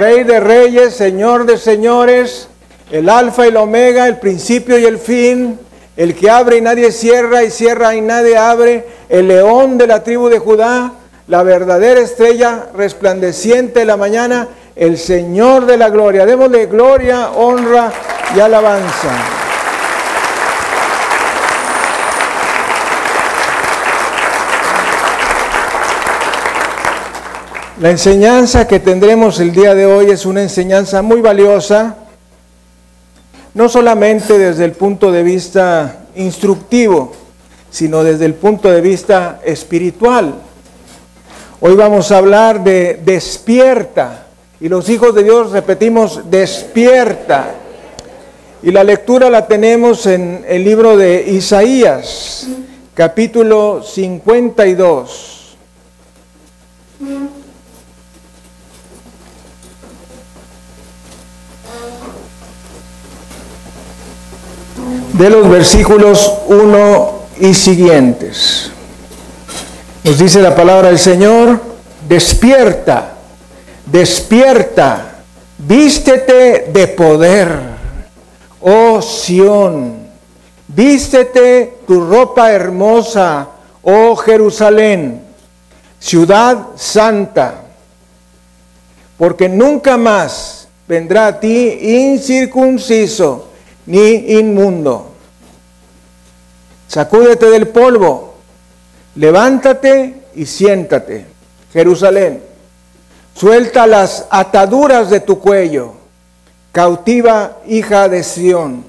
Rey de reyes, Señor de señores, el Alfa y el Omega, el principio y el fin, el que abre y nadie cierra, y cierra y nadie abre, el león de la tribu de Judá, la verdadera estrella resplandeciente de la mañana, el Señor de la gloria. Démosle gloria, honra y alabanza. La enseñanza que tendremos el día de hoy es una enseñanza muy valiosa, no solamente desde el punto de vista instructivo, sino desde el punto de vista espiritual. Hoy vamos a hablar de despierta, y los hijos de Dios repetimos despierta. Y la lectura la tenemos en el libro de Isaías, capítulo 52. De los versículos 1 y siguientes. Nos dice la palabra del Señor: despierta, despierta, vístete de poder, oh Sión, vístete tu ropa hermosa, oh Jerusalén, ciudad santa, porque nunca más vendrá a ti incircunciso ni inmundo. Sacúdete del polvo, levántate y siéntate, Jerusalén. Suelta las ataduras de tu cuello, cautiva hija de Sión,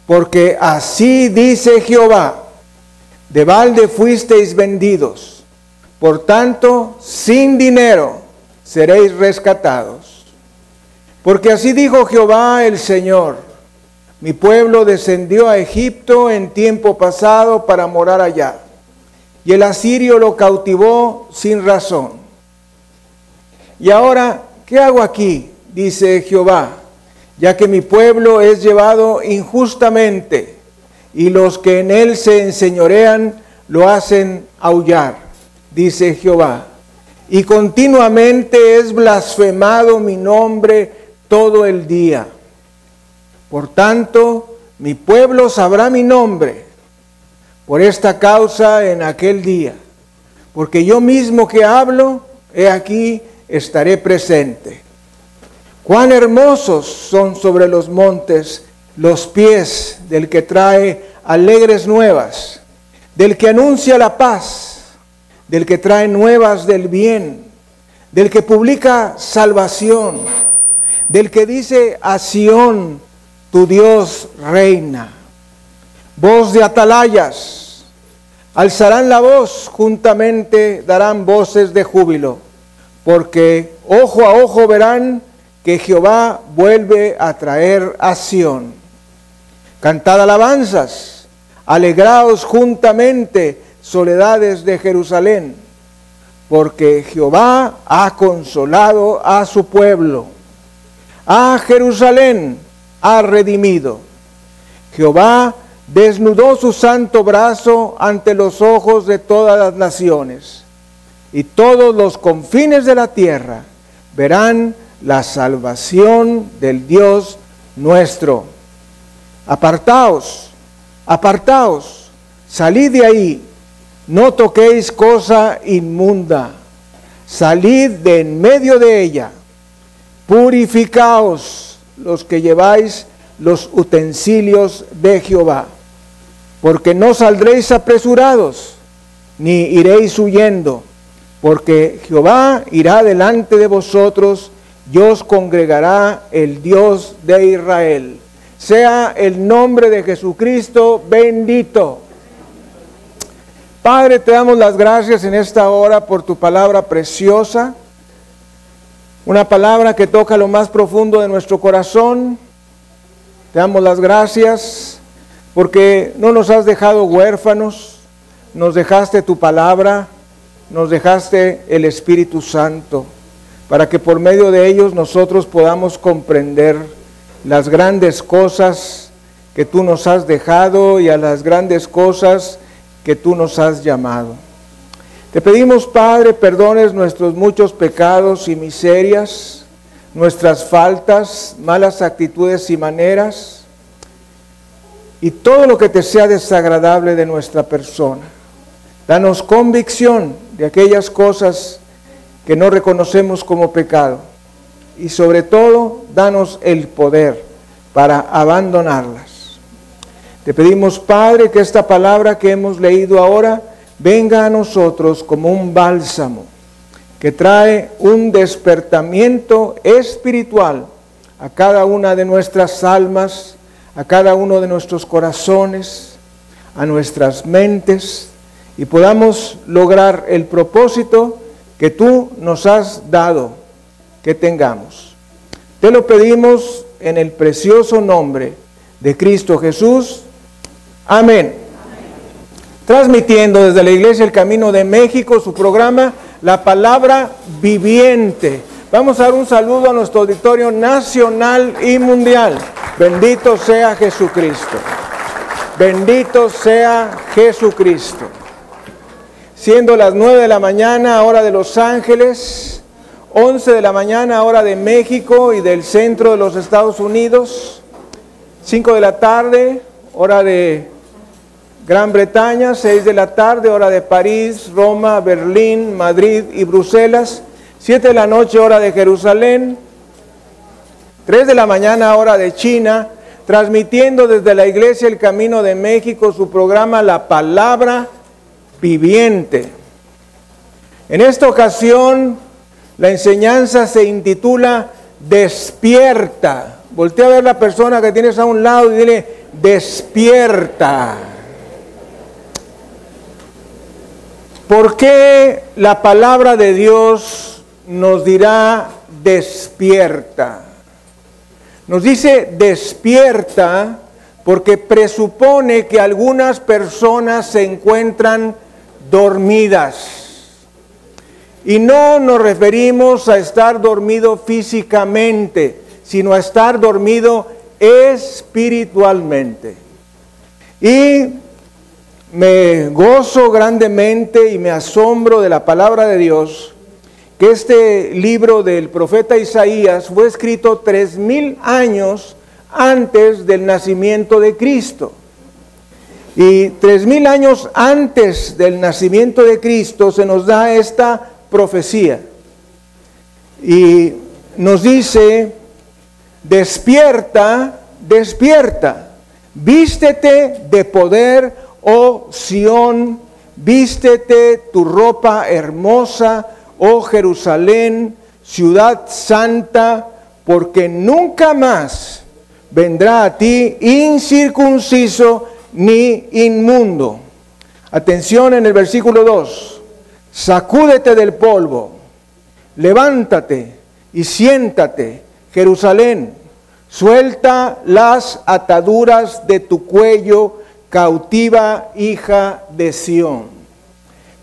porque así dice Jehová: de balde fuisteis vendidos, por tanto sin dinero seréis rescatados. Porque así dijo Jehová el Señor: mi pueblo descendió a Egipto en tiempo pasado para morar allá, y el asirio lo cautivó sin razón. Y ahora, ¿qué hago aquí? Dice Jehová, ya que mi pueblo es llevado injustamente, y los que en él se enseñorean lo hacen aullar, dice Jehová. Y continuamente es blasfemado mi nombre todo el día. Por tanto, mi pueblo sabrá mi nombre por esta causa en aquel día, porque yo mismo que hablo, he aquí, estaré presente. Cuán hermosos son sobre los montes los pies del que trae alegres nuevas, del que anuncia la paz, del que trae nuevas del bien, del que publica salvación, del que dice a Sión: tu Dios reina. Voz de atalayas, alzarán la voz, juntamente darán voces de júbilo, porque ojo a ojo verán que Jehová vuelve a traer a Sión. Cantad alabanzas, alegraos juntamente, soledades de Jerusalén, porque Jehová ha consolado a su pueblo. A Jerusalén ha redimido. Jehová desnudó su santo brazo ante los ojos de todas las naciones, y todos los confines de la tierra verán la salvación del Dios nuestro. Apartaos, apartaos, salid de ahí, no toquéis cosa inmunda, salid de en medio de ella, purificaos los que lleváis los utensilios de Jehová, porque no saldréis apresurados, ni iréis huyendo, porque Jehová irá delante de vosotros, y os congregará el Dios de Israel. Sea el nombre de Jesucristo bendito. Padre, te damos las gracias en esta hora por tu palabra preciosa, una palabra que toca lo más profundo de nuestro corazón. Te damos las gracias porque no nos has dejado huérfanos, nos dejaste tu palabra, nos dejaste el Espíritu Santo, para que por medio de ellos nosotros podamos comprender las grandes cosas que tú nos has dejado y a las grandes cosas que tú nos has llamado. Te pedimos, Padre, perdones nuestros muchos pecados y miserias. nuestras faltas, malas actitudes y maneras, y todo lo que te sea desagradable de nuestra persona. Danos convicción de aquellas cosas que no reconocemos como pecado, y sobre todo, danos el poder para abandonarlas. Te pedimos, Padre, que esta palabra que hemos leído ahora venga a nosotros como un bálsamo que trae un despertamiento espiritual a cada una de nuestras almas, a cada uno de nuestros corazones, a nuestras mentes, y podamos lograr el propósito que tú nos has dado que tengamos. Te lo pedimos en el precioso nombre de Cristo Jesús. Amén. Transmitiendo desde la Iglesia El Camino de México su programa La Palabra Viviente. Vamos a dar un saludo a nuestro auditorio nacional y mundial. Bendito sea Jesucristo. Bendito sea Jesucristo. Siendo las 9 de la mañana, hora de Los Ángeles, 11 de la mañana, hora de México y del centro de los Estados Unidos, 5 de la tarde, hora de Gran Bretaña, 6 de la tarde, hora de París, Roma, Berlín, Madrid y Bruselas, 7 de la noche, hora de Jerusalén, 3 de la mañana, hora de China, transmitiendo desde la Iglesia El Camino de México su programa La Palabra Viviente. En esta ocasión, la enseñanza se intitula Despierta. Voltea a ver la persona que tienes a un lado y dile, despierta. ¿Por qué la palabra de Dios nos dirá despierta? Nos dice despierta porque presupone que algunas personas se encuentran dormidas. Y no nos referimos a estar dormido físicamente, sino a estar dormido espiritualmente. Y me gozo grandemente y me asombro de la palabra de Dios, que este libro del profeta Isaías fue escrito 3000 años antes del nacimiento de Cristo. Y 3000 años antes del nacimiento de Cristo se nos da esta profecía. Y nos dice, despierta, despierta, vístete de poder, oh Sión, vístete tu ropa hermosa, oh Jerusalén, ciudad santa, porque nunca más vendrá a ti incircunciso ni inmundo. Atención en el versículo 2. Sacúdete del polvo, levántate y siéntate, Jerusalén, suelta las ataduras de tu cuello, cautiva hija de Sión.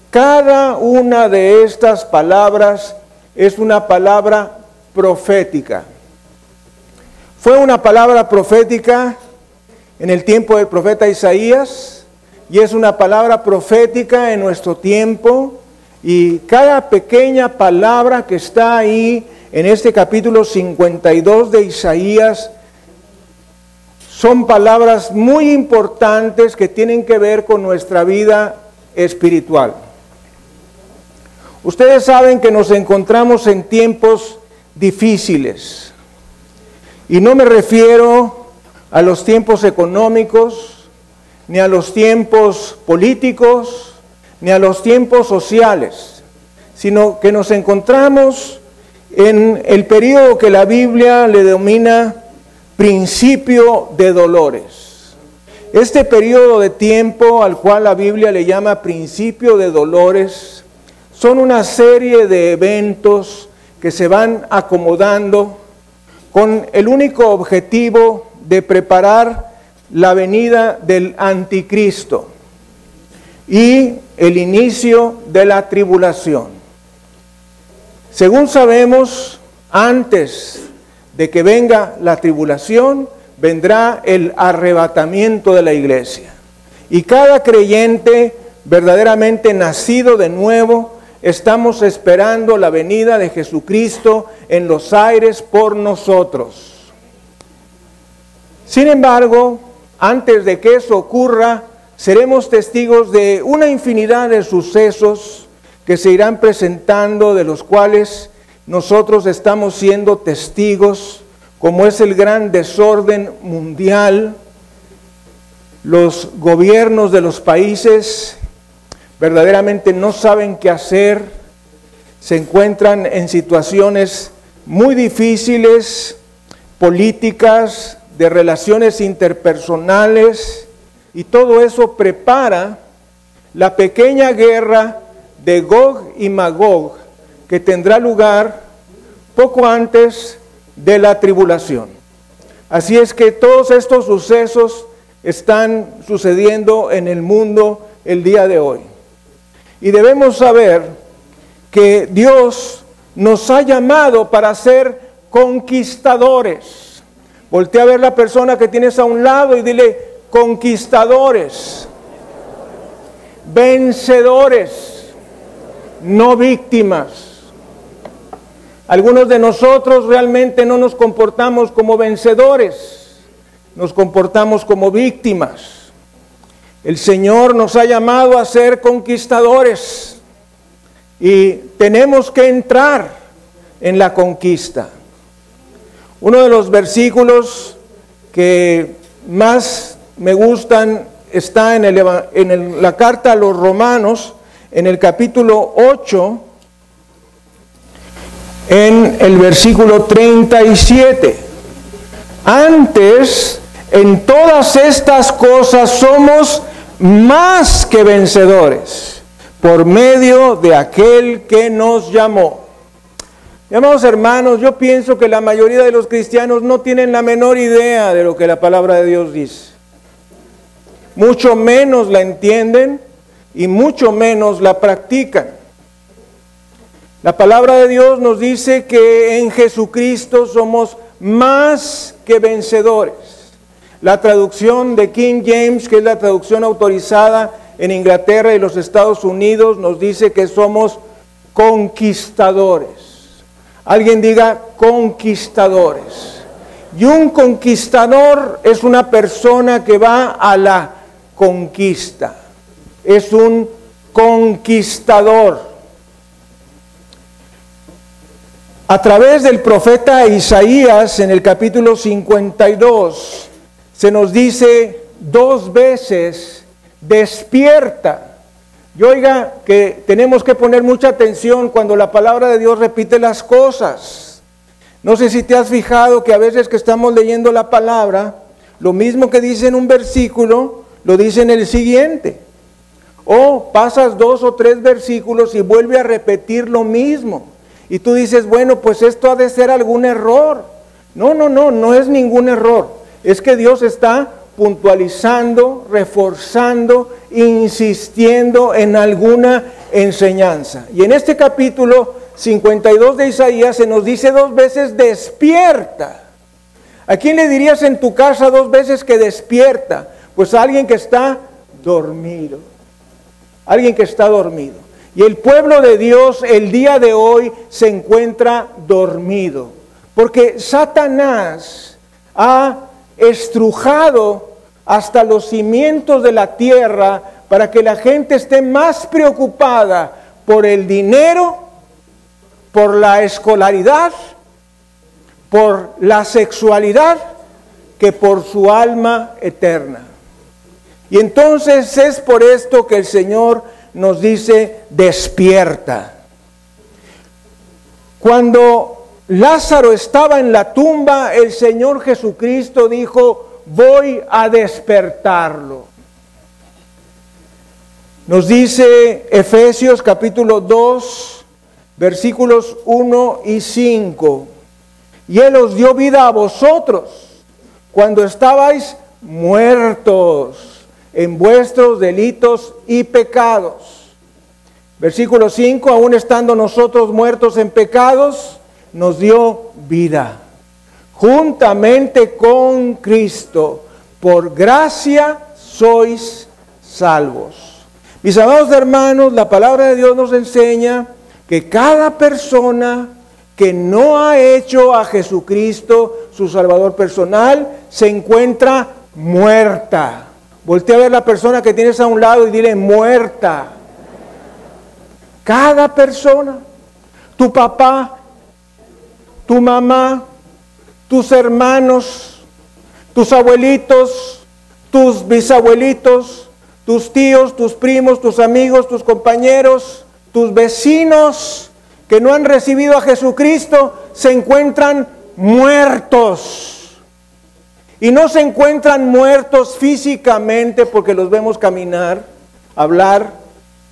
Cada una de estas palabras es una palabra profética. Fue una palabra profética en el tiempo del profeta Isaías y es una palabra profética en nuestro tiempo. Y cada pequeña palabra que está ahí en este capítulo 52 de Isaías son palabras muy importantes que tienen que ver con nuestra vida espiritual. Ustedes saben que nos encontramos en tiempos difíciles. Y no me refiero a los tiempos económicos, ni a los tiempos políticos, ni a los tiempos sociales, sino que nos encontramos en el periodo que la Biblia le denomina principio de dolores. Este periodo de tiempo al cual la Biblia le llama principio de dolores son una serie de eventos que se van acomodando con el único objetivo de preparar la venida del anticristo y el inicio de la tribulación. Según sabemos, antes de que venga la tribulación, vendrá el arrebatamiento de la iglesia. Y cada creyente verdaderamente nacido de nuevo estamos esperando la venida de Jesucristo en los aires por nosotros. Sin embargo, antes de que eso ocurra, seremos testigos de una infinidad de sucesos que se irán presentando, de los cuales nosotros estamos siendo testigos, como es el gran desorden mundial. Los gobiernos de los países verdaderamente no saben qué hacer, se encuentran en situaciones muy difíciles, políticas, de relaciones interpersonales, y todo eso prepara la pequeña guerra de Gog y Magog, que tendrá lugar poco antes de la tribulación. Así es que todos estos sucesos están sucediendo en el mundo el día de hoy. Y debemos saber que Dios nos ha llamado para ser conquistadores. Voltea a ver la persona que tienes a un lado y dile: conquistadores, vencedores, no víctimas. Algunos de nosotros realmente no nos comportamos como vencedores, nos comportamos como víctimas. El Señor nos ha llamado a ser conquistadores y tenemos que entrar en la conquista. Uno de los versículos que más me gustan está en la carta a los Romanos, en el capítulo 8, en el versículo 37. Antes, en todas estas cosas somos más que vencedores, por medio de aquel que nos llamó. Amados hermanos, yo pienso que la mayoría de los cristianos no tienen la menor idea de lo que la palabra de Dios dice. Mucho menos la entienden y mucho menos la practican. La palabra de Dios nos dice que en Jesucristo somos más que vencedores. La traducción de King James, que es la traducción autorizada en Inglaterra y los Estados Unidos, nos dice que somos conquistadores. Alguien diga conquistadores. Y un conquistador es una persona que va a la conquista. Es un conquistador. A través del profeta Isaías, en el capítulo 52, se nos dice 2 veces: despierta. Y oiga que tenemos que poner mucha atención cuando la palabra de Dios repite las cosas. No sé si te has fijado que a veces que estamos leyendo la palabra, lo mismo que dice en un versículo, lo dice en el siguiente. O pasas 2 o 3 versículos y vuelve a repetir lo mismo. Y tú dices, bueno, pues esto ha de ser algún error. No es ningún error. Es que Dios está puntualizando, reforzando, insistiendo en alguna enseñanza. Y en este capítulo 52 de Isaías se nos dice 2 veces despierta. ¿A quién le dirías en tu casa 2 veces que despierta? Pues a alguien que está dormido. Alguien que está dormido. Y el pueblo de Dios el día de hoy se encuentra dormido. Porque Satanás ha estrujado hasta los cimientos de la tierra para que la gente esté más preocupada por el dinero, por la escolaridad, por la sexualidad, que por su alma eterna. Y entonces es por esto que el Señor nos dice, despierta. Cuando Lázaro estaba en la tumba, el Señor Jesucristo dijo, voy a despertarlo. Nos dice Efesios capítulo 2, versículos 1 y 5. Y Él os dio vida a vosotros cuando estabais muertos en vuestros delitos y pecados. Versículo 5, aún estando nosotros muertos en pecados, nos dio vida, juntamente con Cristo, por gracia sois salvos. Mis amados hermanos, la palabra de Dios nos enseña que cada persona que no ha hecho a Jesucristo su Salvador personal se encuentra muerta. Voltea a ver la persona que tienes a un lado y dile muerta. Cada persona, tu papá, tu mamá, tus hermanos, tus abuelitos, tus bisabuelitos, tus tíos, tus primos, tus amigos, tus compañeros, tus vecinos que no han recibido a Jesucristo se encuentran muertos. Y no se encuentran muertos físicamente porque los vemos caminar, hablar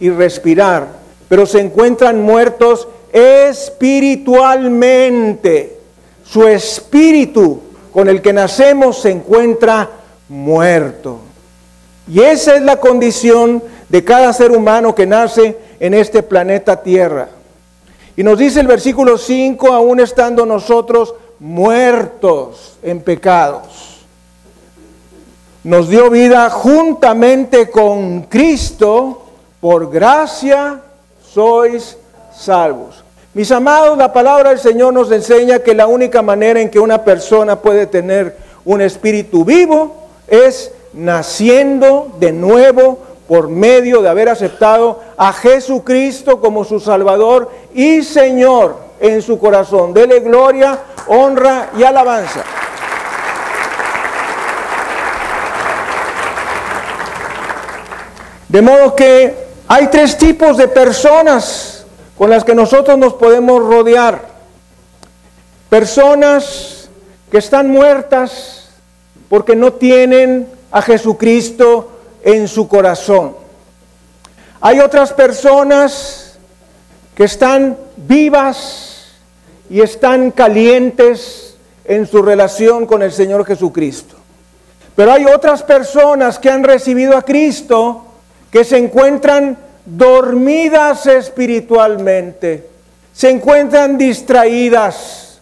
y respirar, pero se encuentran muertos espiritualmente. Su espíritu con el que nacemos se encuentra muerto. Y esa es la condición de cada ser humano que nace en este planeta Tierra. Y nos dice el versículo 5, aún estando nosotros muertos en pecados, nos dio vida juntamente con Cristo, por gracia sois salvos. Mis amados, la palabra del Señor nos enseña que la única manera en que una persona puede tener un espíritu vivo es naciendo de nuevo por medio de haber aceptado a Jesucristo como su Salvador y Señor en su corazón. Dele gloria, honra y alabanza. De modo que hay tres tipos de personas con las que nosotros nos podemos rodear. Personas que están muertas porque no tienen a Jesucristo en su corazón. Hay otras personas que están vivas y están calientes en su relación con el Señor Jesucristo. Pero hay otras personas que han recibido a Cristo que se encuentran dormidas espiritualmente, se encuentran distraídas,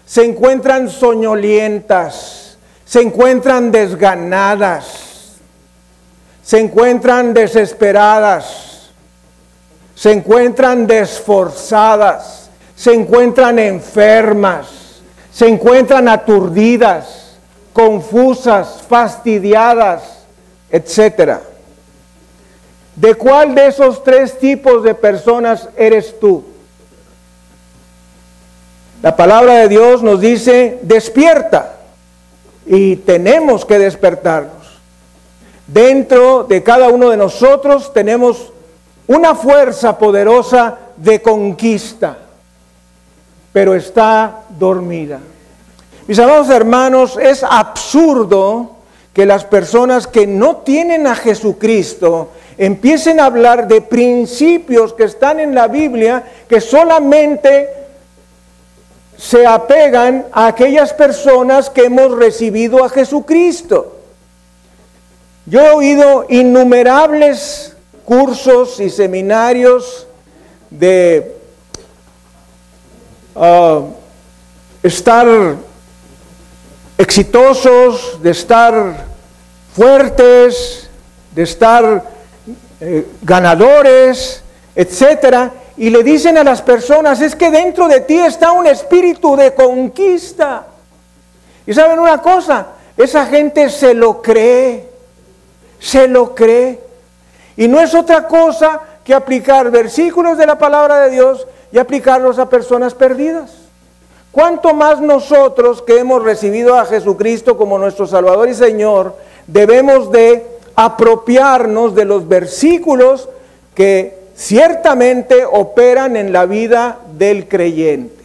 se encuentran soñolientas, se encuentran desganadas, se encuentran desesperadas, se encuentran desforzadas, se encuentran enfermas, se encuentran aturdidas, confusas, fastidiadas, etcétera. ¿De cuál de esos tres tipos de personas eres tú? La palabra de Dios nos dice, despierta, y tenemos que despertarnos. Dentro de cada uno de nosotros tenemos una fuerza poderosa de conquista, pero está dormida. Mis amados hermanos, es absurdo que las personas que no tienen a Jesucristo empiecen a hablar de principios que están en la Biblia que solamente se apegan a aquellas personas que hemos recibido a Jesucristo. Yo he oído innumerables cursos y seminarios de estar exitosos, de estar fuertes, de estar ganadores, etcétera, y le dicen a las personas, es que dentro de ti está un espíritu de conquista. Y saben una cosa, esa gente se lo cree, y no es otra cosa que aplicar versículos de la palabra de Dios y aplicarlos a personas perdidas. ¿Cuánto más nosotros que hemos recibido a Jesucristo como nuestro Salvador y Señor debemos de apropiarnos de los versículos que ciertamente operan en la vida del creyente?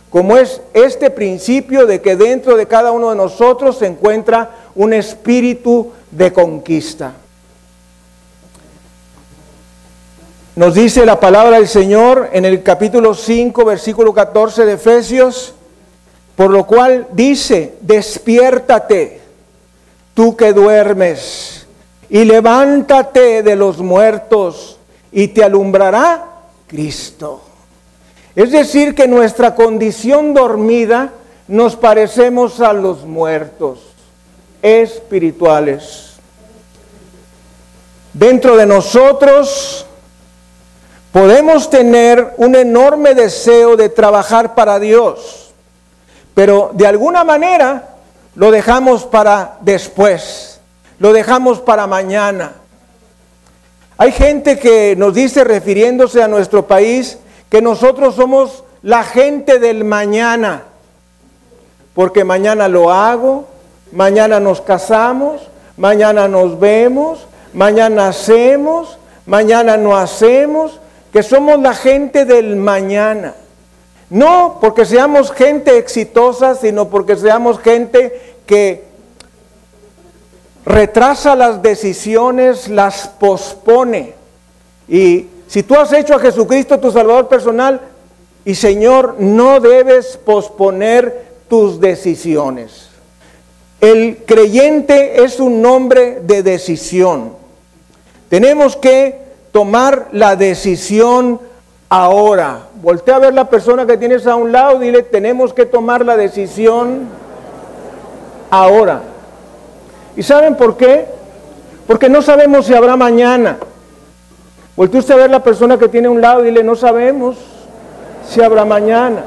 Como es este principio de que dentro de cada uno de nosotros se encuentra un espíritu de conquista. Nos dice la palabra del Señor en el capítulo 5, versículo 14 de Efesios, por lo cual dice, despiértate, tú que duermes, y levántate de los muertos, y te alumbrará Cristo. Es decir, que nuestra condición dormida nos parecemos a los muertos espirituales. dentro de nosotros podemos tener un enorme deseo de trabajar para Dios, pero de alguna manera lo dejamos para después, lo dejamos para mañana. Hay gente que nos dice, refiriéndose a nuestro país, que nosotros somos la gente del mañana, porque mañana lo hago, mañana nos casamos, mañana nos vemos, mañana hacemos, mañana no hacemos, que somos la gente del mañana. No porque seamos gente exitosa, sino porque seamos gente que retrasa las decisiones, las pospone. Y si tú has hecho a Jesucristo tu Salvador personal y Señor, no debes posponer tus decisiones. El creyente es un hombre de decisión. Tenemos que tomar la decisión ahora. Voltea a ver la persona que tienes a un lado y dile, tenemos que tomar la decisión ahora. ¿Y saben por qué? Porque no sabemos si habrá mañana. Voltea usted a ver la persona que tiene a un lado y dile, no sabemos si habrá mañana.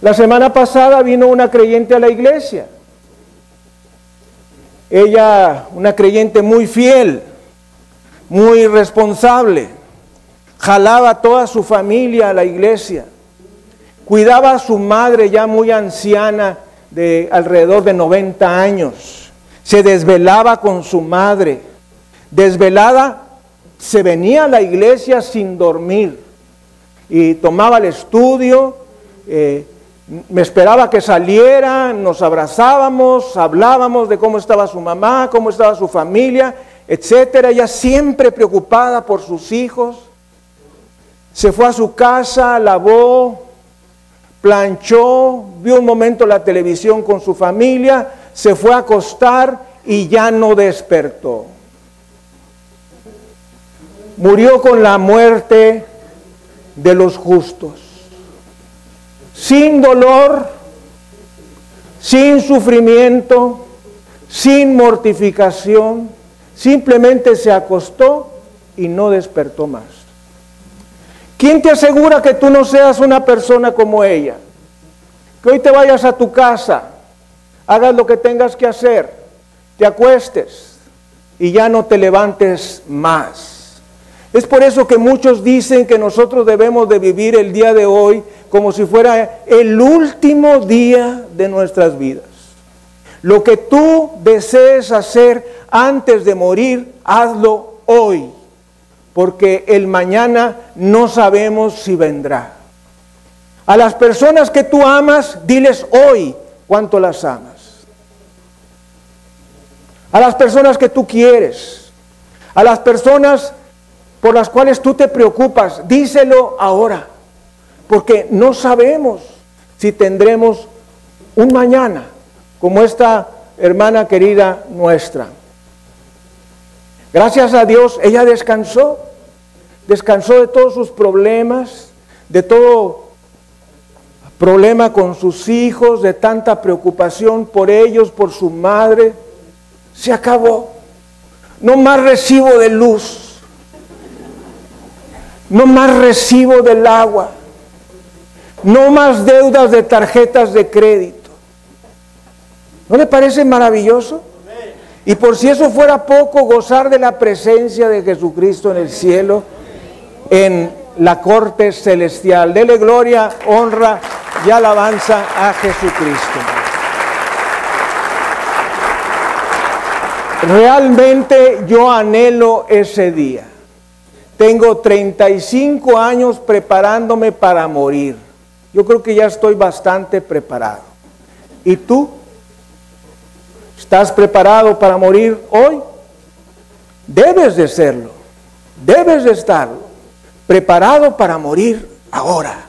La semana pasada vino una creyente a la iglesia. Ella, una creyente muy fiel, muy responsable, jalaba a toda su familia a la iglesia, cuidaba a su madre ya muy anciana de alrededor de 90 años, se desvelaba con su madre, desvelada, se venía a la iglesia sin dormir y tomaba el estudio, me esperaba que saliera, nos abrazábamos, hablábamos de cómo estaba su mamá, cómo estaba su familia, etcétera. Ella siempre preocupada por sus hijos. Se fue a su casa, lavó, planchó, vio un momento la televisión con su familia, se fue a acostar y ya no despertó. Murió con la muerte de los justos. Sin dolor, sin sufrimiento, sin mortificación, simplemente se acostó y no despertó más. ¿Quién te asegura que tú no seas una persona como ella? Que hoy te vayas a tu casa, hagas lo que tengas que hacer, te acuestes y ya no te levantes más. Es por eso que muchos dicen que nosotros debemos de vivir el día de hoy como si fuera el último día de nuestras vidas. Lo que tú desees hacer antes de morir, hazlo hoy, porque el mañana no sabemos si vendrá. A las personas que tú amas, diles hoy cuánto las amas. A las personas que tú quieres, a las personas por las cuales tú te preocupas, díselo ahora, porque no sabemos si tendremos un mañana, como esta hermana querida nuestra. Gracias a Dios, ella descansó de todos sus problemas, de todo problema con sus hijos, de tanta preocupación por ellos, por su madre. Se acabó. No más recibo de luz. No más recibo del agua, no más deudas de tarjetas de crédito. ¿No le parece maravilloso? Y por si eso fuera poco, gozar de la presencia de Jesucristo en el cielo, en la corte celestial. Dele gloria, honra y alabanza a Jesucristo. Realmente yo anhelo ese día. Tengo 35 años preparándome para morir. Yo creo que ya estoy bastante preparado. ¿Y tú? ¿Estás preparado para morir hoy? Debes de serlo. Debes de estarlo. Preparado para morir ahora.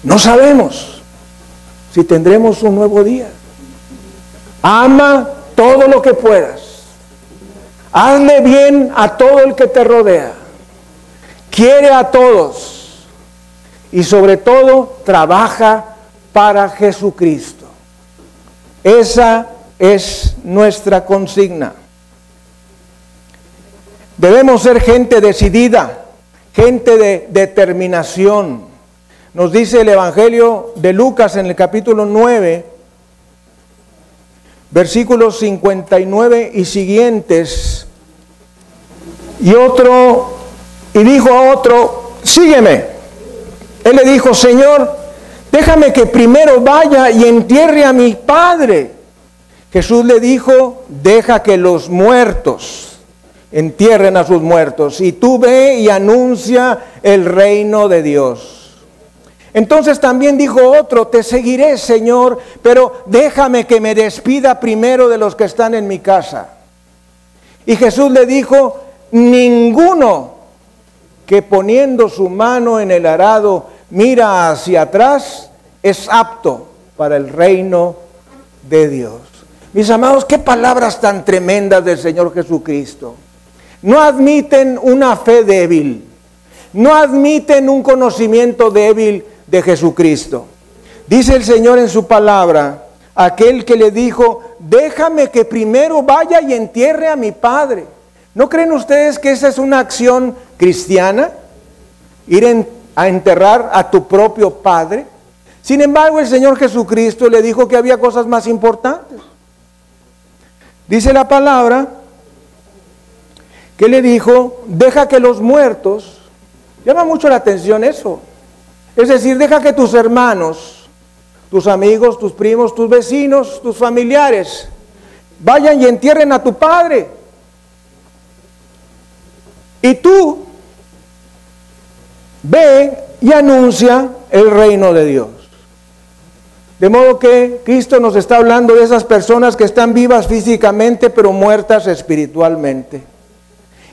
No sabemos si tendremos un nuevo día. Ama todo lo que puedas. Hazle bien a todo el que te rodea. Quiere a todos. Y sobre todo, trabaja para Jesucristo. Esa es nuestra consigna. Debemos ser gente decidida, gente de determinación. Nos dice el Evangelio de Lucas en el capítulo 9, versículos 59 y siguientes. Y dijo a otro, sígueme. Él le dijo, Señor, déjame que primero vaya y entierre a mi padre. Jesús le dijo, deja que los muertos entierren a sus muertos, y tú ve y anuncia el reino de Dios. Entonces también dijo otro, te seguiré, Señor, pero déjame que me despida primero de los que están en mi casa. Y Jesús le dijo, ninguno que poniendo su mano en el arado mira hacia atrás es apto para el reino de Dios. Mis amados, qué palabras tan tremendas del Señor Jesucristo. No admiten una fe débil, no admiten un conocimiento débil de Jesucristo. Dice el Señor en su palabra, aquel que le dijo, déjame que primero vaya y entierre a mi padre. ¿No creen ustedes que esa es una acción cristiana? Ir a enterrar a tu propio padre. Sin embargo, el Señor Jesucristo le dijo que había cosas más importantes. Dice la palabra que le dijo, deja que los muertos, llama mucho la atención eso, es decir, deja que tus hermanos, tus amigos, tus primos, tus vecinos, tus familiares, vayan y entierren a tu padre. Y tú, ve y anuncia el reino de Dios. De modo que Cristo nos está hablando de esas personas que están vivas físicamente, pero muertas espiritualmente.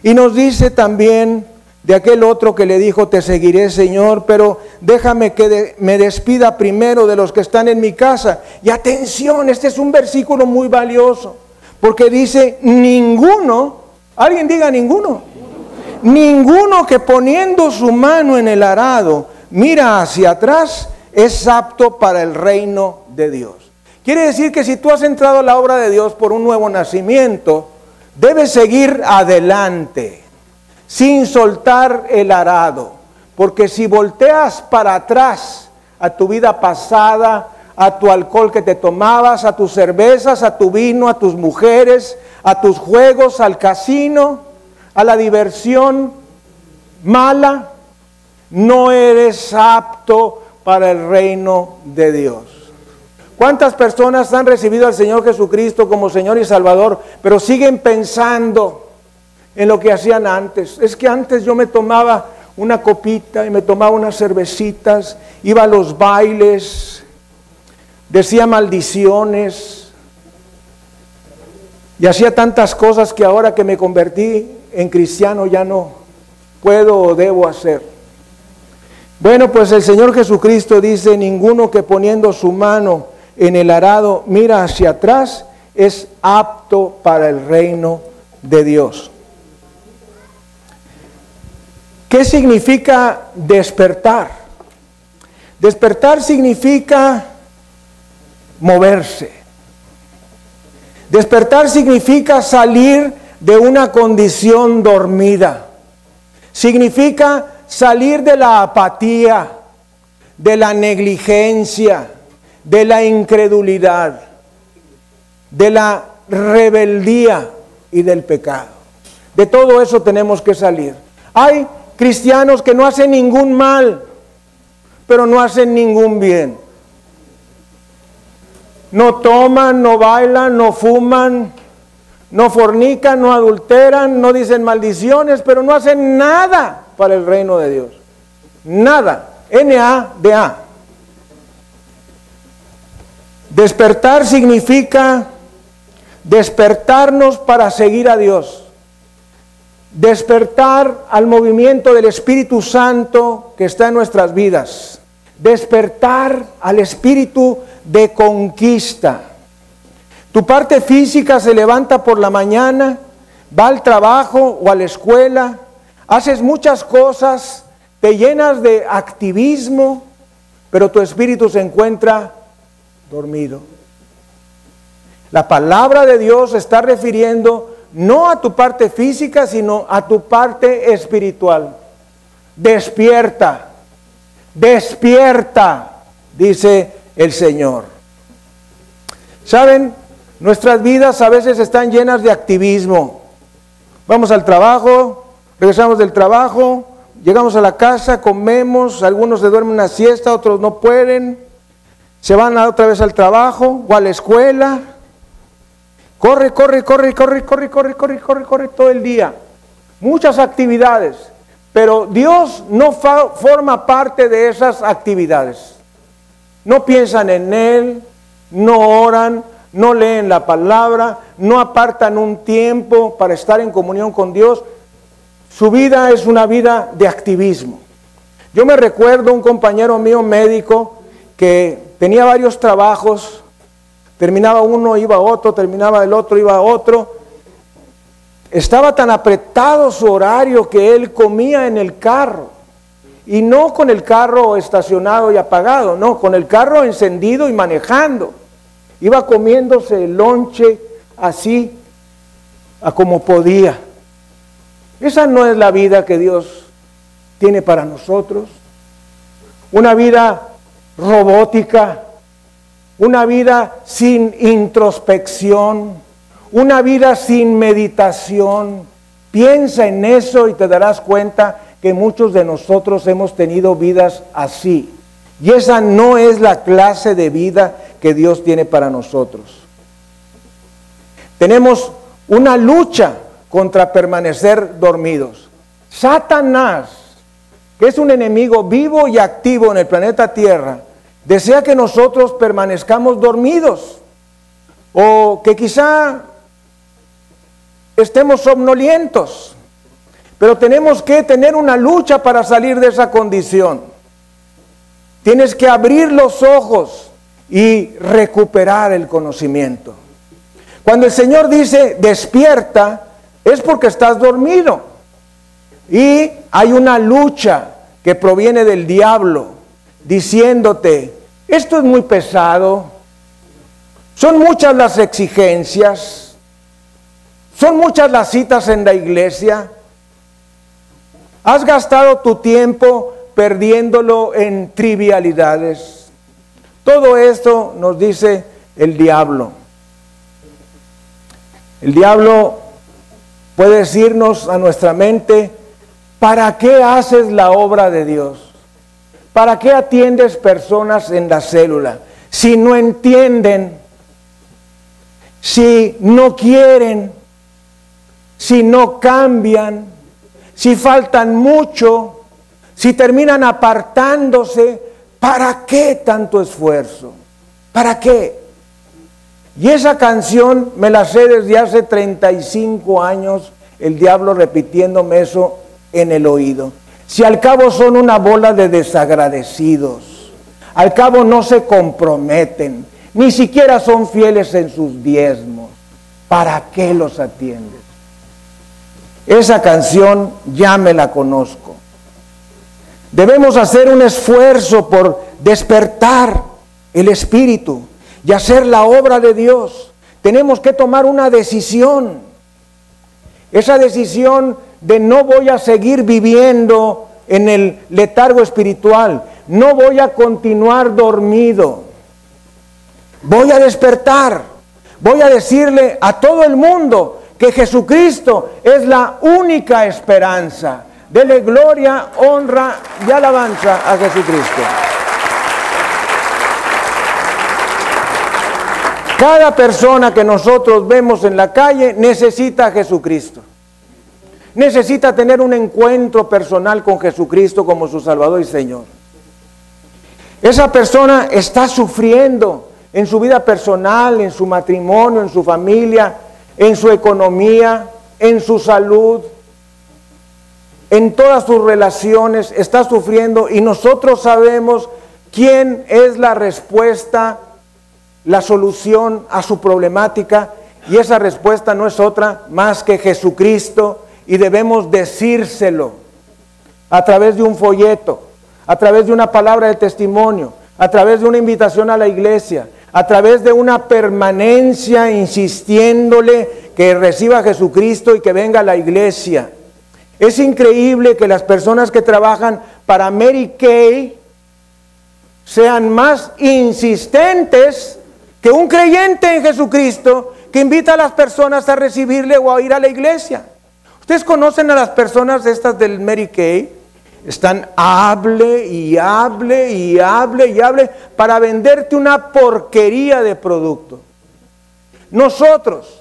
Y nos dice también de aquel otro que le dijo, te seguiré, Señor, pero déjame que me despida primero de los que están en mi casa. Y atención, este es un versículo muy valioso, porque dice, ninguno, alguien diga ninguno, ninguno que poniendo su mano en el arado mira hacia atrás es apto para el reino de Dios. Quiere decir que si tú has entrado a la obra de Dios por un nuevo nacimiento, debes seguir adelante, sin soltar el arado, porque si volteas para atrás a tu vida pasada, a tu alcohol que te tomabas, a tus cervezas, a tu vino, a tus mujeres, a tus juegos, al casino, a la diversión mala, no eres apto para el reino de Dios. ¿Cuántas personas han recibido al Señor Jesucristo como Señor y Salvador, pero siguen pensando en lo que hacían antes? Es que antes yo me tomaba una copita y me tomaba unas cervecitas, iba a los bailes, decía maldiciones y hacía tantas cosas que ahora que me convertí en cristiano ya no puedo o debo hacer. Bueno, pues el Señor Jesucristo dice, ninguno que poniendo su mano en el arado mira hacia atrás es apto para el reino de Dios. ¿Qué significa despertar? Despertar significa moverse. Despertar significa salir de una condición dormida. Significa salir de la apatía, de la negligencia, de la incredulidad, de la rebeldía y del pecado. De todo eso tenemos que salir. Hay cristianos que no hacen ningún mal, pero no hacen ningún bien. No toman, no bailan, no fuman, no fornican, no adulteran, no dicen maldiciones, pero no hacen nada para el reino de Dios. Nada. N-A-D-A. Despertar significa despertarnos para seguir a Dios. Despertar al movimiento del Espíritu Santo que está en nuestras vidas. Despertar al espíritu de conquista. Tu parte física se levanta por la mañana, va al trabajo o a la escuela, haces muchas cosas, te llenas de activismo, pero tu espíritu se encuentra dormido. La palabra de Dios se está refiriendo no a tu parte física, sino a tu parte espiritual. Despierta, despierta, dice el Señor. ¿Saben? Nuestras vidas a veces están llenas de activismo. Vamos al trabajo, regresamos del trabajo, llegamos a la casa, comemos, algunos se duermen una siesta, otros no pueden, se van otra vez al trabajo o a la escuela. Corre todo el día. Muchas actividades, pero Dios no forma parte de esas actividades. No piensan en Él, no oran, no leen la palabra, no apartan un tiempo para estar en comunión con Dios. Su vida es una vida de activismo. Yo me recuerdo un compañero mío médico que tenía varios trabajos, terminaba uno, iba a otro, terminaba el otro, iba a otro. Estaba tan apretado su horario que él comía en el carro. Y no con el carro estacionado y apagado, no, con el carro encendido y manejando. Iba comiéndose el lonche así, a como podía. Esa no es la vida que Dios tiene para nosotros. Una vida robótica, una vida sin introspección, una vida sin meditación. Piensa en eso y te darás cuenta que muchos de nosotros hemos tenido vidas así. Y esa no es la clase de vida que Dios tiene para nosotros. Tenemos una lucha contra permanecer dormidos. Satanás, que es un enemigo vivo y activo en el planeta Tierra, desea que nosotros permanezcamos dormidos o que quizá estemos somnolientos, pero tenemos que tener una lucha para salir de esa condición. Tienes que abrir los ojos y recuperar el conocimiento. Cuando el Señor dice despierta, es porque estás dormido. Y hay una lucha que proviene del diablo, diciéndote, esto es muy pesado, son muchas las exigencias, son muchas las citas en la iglesia, has gastado tu tiempo perdiéndolo en trivialidades. Todo esto nos dice el diablo. El diablo puede decirnos a nuestra mente, ¿para qué haces la obra de Dios? ¿Para qué atiendes personas en la célula? Si no entienden, si no quieren, si no cambian, si faltan mucho, si terminan apartándose, ¿para qué tanto esfuerzo? ¿Para qué? Y esa canción me la sé desde hace 35 años, el diablo repitiéndome eso en el oído. Si al cabo son una bola de desagradecidos, al cabo no se comprometen, ni siquiera son fieles en sus diezmos, ¿para qué los atiendes? Esa canción ya me la conozco. Debemos hacer un esfuerzo por despertar el espíritu y hacer la obra de Dios. Tenemos que tomar una decisión. Esa decisión de no voy a seguir viviendo en el letargo espiritual, no voy a continuar dormido, voy a despertar, voy a decirle a todo el mundo que Jesucristo es la única esperanza. Dele gloria, honra y alabanza a Jesucristo. Cada persona que nosotros vemos en la calle necesita a Jesucristo. Necesita tener un encuentro personal con Jesucristo como su Salvador y Señor. Esa persona está sufriendo en su vida personal, en su matrimonio, en su familia, en su economía, en su salud, en todas sus relaciones, está sufriendo y nosotros sabemos quién es la respuesta, la solución a su problemática, y esa respuesta no es otra más que Jesucristo, y debemos decírselo a través de un folleto, a través de una palabra de testimonio, a través de una invitación a la iglesia, a través de una permanencia insistiéndole que reciba a Jesucristo y que venga a la iglesia. Es increíble que las personas que trabajan para Mary Kay sean más insistentes que un creyente en Jesucristo que invita a las personas a recibirle o a ir a la iglesia. ¿Ustedes conocen a las personas estas del Mary Kay? Están hable y hable y hable y hable para venderte una porquería de producto. Nosotros,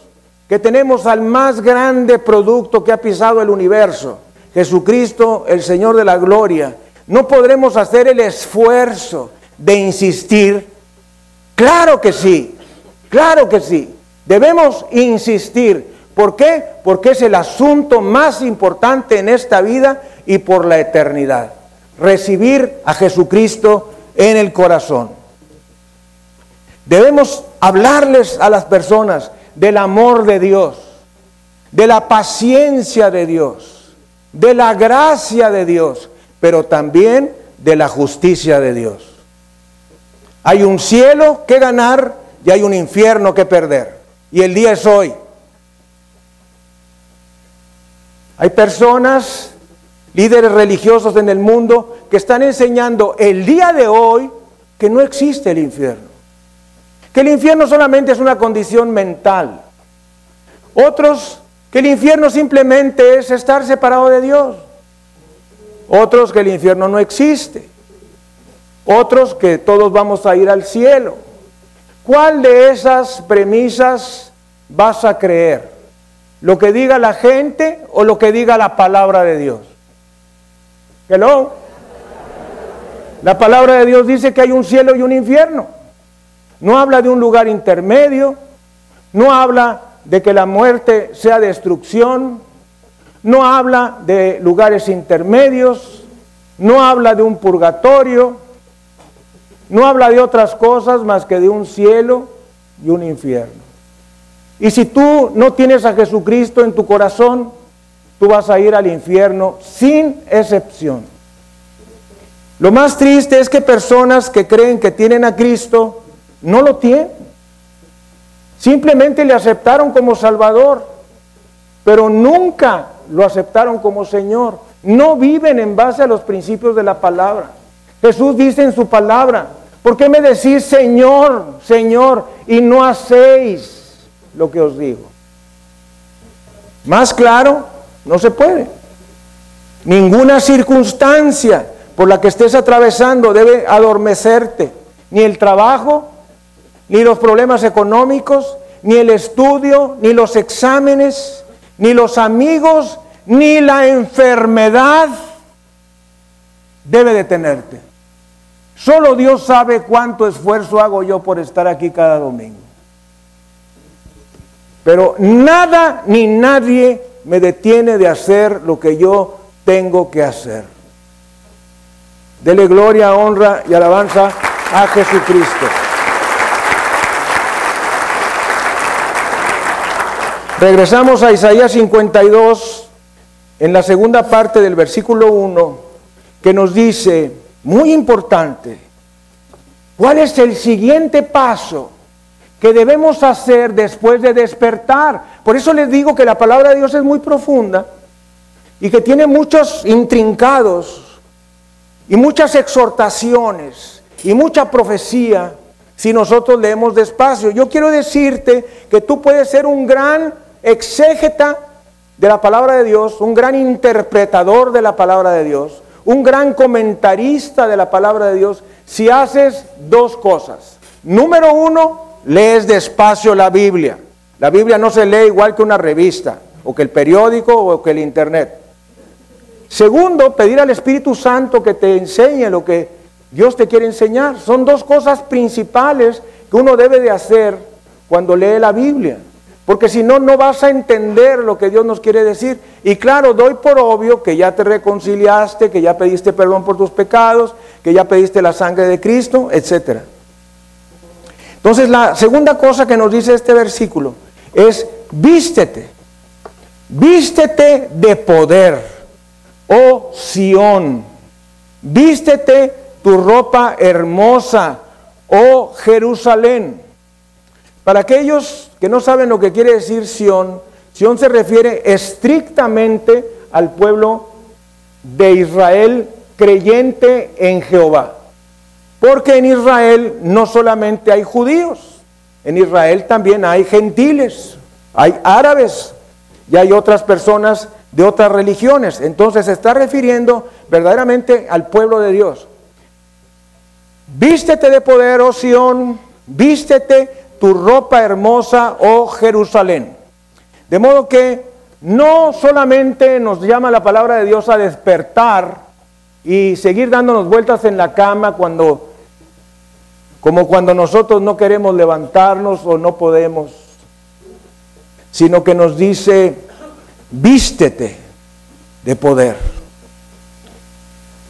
que tenemos al más grande producto que ha pisado el universo, Jesucristo, el Señor de la gloria, ¿no podremos hacer el esfuerzo de insistir? Claro que sí, claro que sí. Debemos insistir. ¿Por qué? Porque es el asunto más importante en esta vida y por la eternidad. Recibir a Jesucristo en el corazón. Debemos hablarles a las personas del amor de Dios, de la paciencia de Dios, de la gracia de Dios, pero también de la justicia de Dios. Hay un cielo que ganar y hay un infierno que perder. Y el día es hoy. Hay personas, líderes religiosos en el mundo, que están enseñando el día de hoy que no existe el infierno. Que el infierno solamente es una condición mental. Otros, que el infierno simplemente es estar separado de Dios. Otros, que el infierno no existe. Otros, que todos vamos a ir al cielo. ¿Cuál de esas premisas vas a creer? ¿Lo que diga la gente o lo que diga la palabra de Dios? Hello. La palabra de Dios dice que hay un cielo y un infierno. No habla de un lugar intermedio, no habla de que la muerte sea destrucción, no habla de lugares intermedios, no habla de un purgatorio, no habla de otras cosas más que de un cielo y un infierno. Y si tú no tienes a Jesucristo en tu corazón, tú vas a ir al infierno sin excepción. Lo más triste es que personas que creen que tienen a Cristo no lo tienen. Simplemente le aceptaron como Salvador, pero nunca lo aceptaron como Señor. No viven en base a los principios de la palabra. Jesús dice en su palabra: ¿por qué me decís Señor, Señor, y no hacéis lo que os digo? Más claro, no se puede. Ninguna circunstancia por la que estés atravesando debe adormecerte. Ni el trabajo, ni los problemas económicos, ni el estudio, ni los exámenes, ni los amigos, ni la enfermedad debe detenerte. Solo Dios sabe cuánto esfuerzo hago yo por estar aquí cada domingo. Pero nada ni nadie me detiene de hacer lo que yo tengo que hacer. Dele gloria, honra y alabanza a Jesucristo. Regresamos a Isaías 52, en la segunda parte del versículo 1, que nos dice, muy importante, ¿cuál es el siguiente paso que debemos hacer después de despertar? Por eso les digo que la palabra de Dios es muy profunda y que tiene muchos intrincados y muchas exhortaciones y mucha profecía si nosotros leemos despacio. Yo quiero decirte que tú puedes ser un gran exégeta de la palabra de Dios, un gran interpretador de la palabra de Dios, un gran comentarista de la palabra de Dios, si haces dos cosas. Número uno, lees despacio la Biblia. La Biblia no se lee igual que una revista, o que el periódico, o que el internet. Segundo, pedir al Espíritu Santo que te enseñe lo que Dios te quiere enseñar. Son dos cosas principales que uno debe de hacer cuando lee la Biblia. Porque si no, no vas a entender lo que Dios nos quiere decir. Y claro, doy por obvio que ya te reconciliaste, que ya pediste perdón por tus pecados, que ya pediste la sangre de Cristo, etc. Entonces, la segunda cosa que nos dice este versículo es: vístete. Vístete de poder, oh Sión. Vístete tu ropa hermosa, oh Jerusalén. Para aquellos que no saben lo que quiere decir Sión, Sión se refiere estrictamente al pueblo de Israel creyente en Jehová. Porque en Israel no solamente hay judíos, en Israel también hay gentiles, hay árabes y hay otras personas de otras religiones. Entonces se está refiriendo verdaderamente al pueblo de Dios. Vístete de poder, oh Sión, vístete tu ropa hermosa, oh Jerusalén. De modo que no solamente nos llama la palabra de Dios a despertar y seguir dándonos vueltas en la cama como cuando nosotros no queremos levantarnos o no podemos, sino que nos dice, vístete de poder.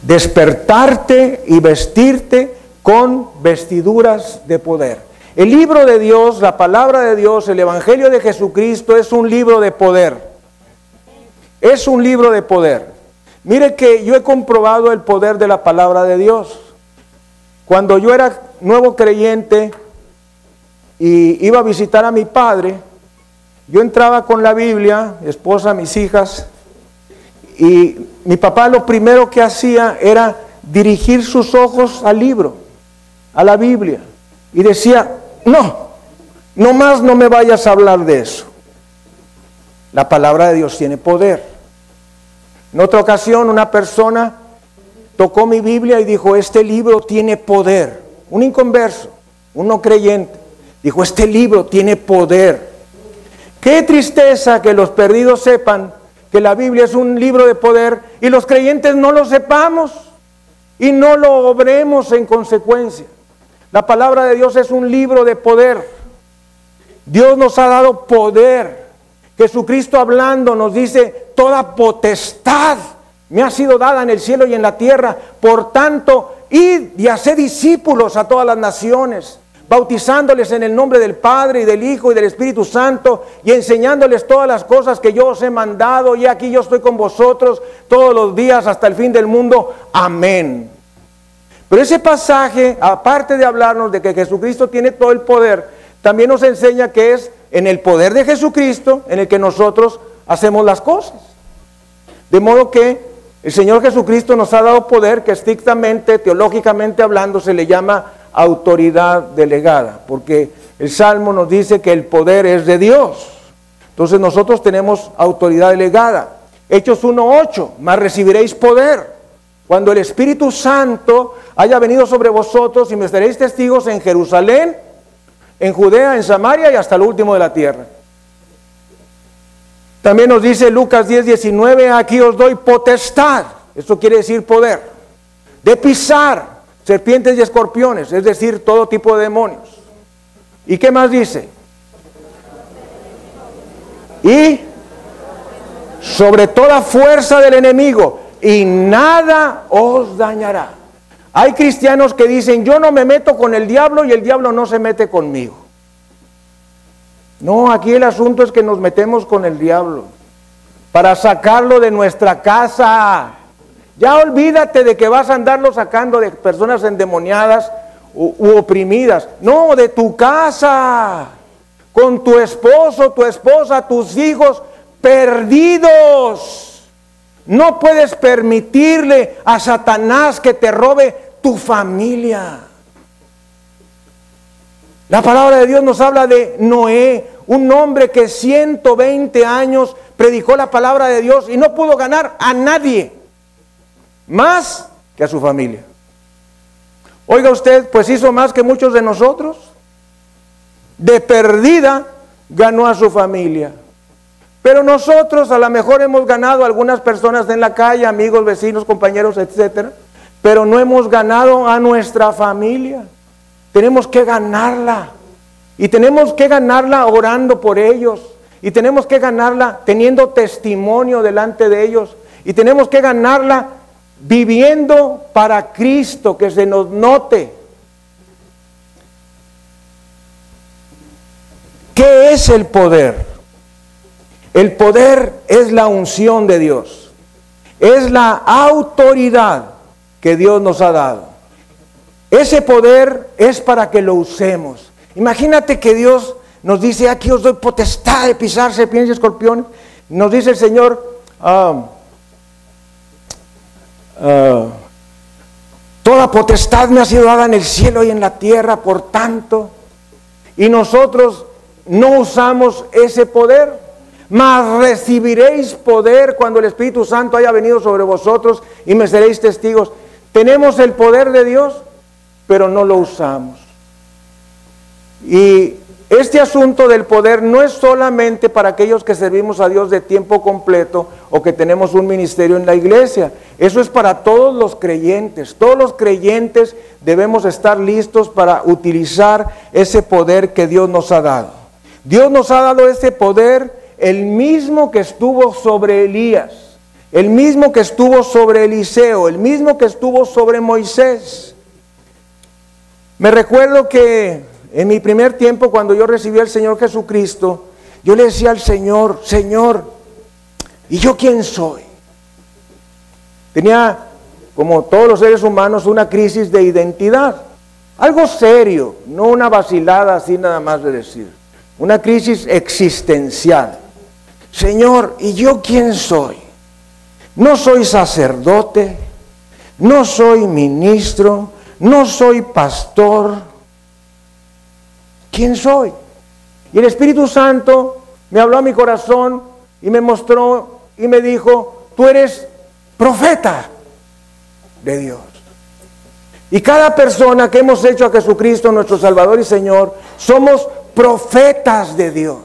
Despertarte y vestirte con vestiduras de poder. El libro de Dios, la palabra de Dios, el Evangelio de Jesucristo es un libro de poder. Es un libro de poder. Mire que yo he comprobado el poder de la palabra de Dios. Cuando yo era nuevo creyente y iba a visitar a mi padre, yo entraba con la Biblia, mi esposa, mis hijas, y mi papá lo primero que hacía era dirigir sus ojos al libro, a la Biblia, y decía, no más no me vayas a hablar de eso. La palabra de Dios tiene poder. En otra ocasión una persona tocó mi Biblia y dijo, este libro tiene poder. Un inconverso, un no creyente, dijo, este libro tiene poder. Qué tristeza que los perdidos sepan que la Biblia es un libro de poder y los creyentes no lo sepamos y no lo obremos en consecuencia. La palabra de Dios es un libro de poder. Dios nos ha dado poder. Jesucristo hablando nos dice, toda potestad me ha sido dada en el cielo y en la tierra. Por tanto, id y haced discípulos a todas las naciones, bautizándoles en el nombre del Padre y del Hijo y del Espíritu Santo y enseñándoles todas las cosas que yo os he mandado. Y aquí yo estoy con vosotros todos los días hasta el fin del mundo. Amén. Pero ese pasaje, aparte de hablarnos de que Jesucristo tiene todo el poder, también nos enseña que es en el poder de Jesucristo en el que nosotros hacemos las cosas. De modo que el Señor Jesucristo nos ha dado poder que estrictamente, teológicamente hablando, se le llama autoridad delegada, porque el Salmo nos dice que el poder es de Dios. Entonces nosotros tenemos autoridad delegada. Hechos 1:8, mas recibiréis poder cuando el Espíritu Santo haya venido sobre vosotros y me seréis testigos en Jerusalén, en Judea, en Samaria y hasta lo último de la tierra. También nos dice Lucas 10:19, aquí os doy potestad, esto quiere decir poder, de pisar serpientes y escorpiones, es decir, todo tipo de demonios. ¿Y qué más dice? Y sobre toda fuerza del enemigo, y nada os dañará. Hay cristianos que dicen, yo no me meto con el diablo y el diablo no se mete conmigo. No, aquí el asunto es que nos metemos con el diablo para sacarlo de nuestra casa. Ya olvídate de que vas a andarlo sacando de personas endemoniadas u oprimidas. No, de tu casa, con tu esposo, tu esposa, tus hijos perdidos. No puedes permitirle a Satanás que te robe tu familia. La palabra de Dios nos habla de Noé, un hombre que 120 años predicó la palabra de Dios y no pudo ganar a nadie, más que a su familia. Oiga usted, pues hizo más que muchos de nosotros. De perdida ganó a su familia. Pero nosotros a lo mejor hemos ganado a algunas personas en la calle, amigos, vecinos, compañeros, etcétera, pero no hemos ganado a nuestra familia. Tenemos que ganarla, y tenemos que ganarla orando por ellos, y tenemos que ganarla teniendo testimonio delante de ellos, y tenemos que ganarla viviendo para Cristo, que se nos note. ¿Qué es el poder? El poder es la unción de Dios, es la autoridad que Dios nos ha dado. Ese poder es para que lo usemos. Imagínate que Dios nos dice, aquí os doy potestad de pisar serpientes y escorpiones. Nos dice el Señor, toda potestad me ha sido dada en el cielo y en la tierra, por tanto, y nosotros no usamos ese poder, mas recibiréis poder cuando el Espíritu Santo haya venido sobre vosotros y me seréis testigos. Tenemos el poder de Dios, pero no lo usamos. Y este asunto del poder no es solamente para aquellos que servimos a Dios de tiempo completo o que tenemos un ministerio en la iglesia. Eso es para todos los creyentes. Todos los creyentes debemos estar listos para utilizar ese poder que Dios nos ha dado. Dios nos ha dado ese poder, el mismo que estuvo sobre Elías, el mismo que estuvo sobre Eliseo, el mismo que estuvo sobre Moisés. Me recuerdo que en mi primer tiempo, cuando yo recibí al Señor Jesucristo, yo le decía al Señor, Señor, ¿y yo quién soy? Tenía, como todos los seres humanos, una crisis de identidad. Algo serio, no una vacilada así nada más de decir. Una crisis existencial. Señor, ¿y yo quién soy? No soy sacerdote, no soy ministro, no soy pastor. ¿Quién soy? Y el Espíritu Santo me habló a mi corazón y me mostró y me dijo, tú eres profeta de Dios. Y cada persona que hemos hecho a Jesucristo nuestro Salvador y Señor, somos profetas de Dios.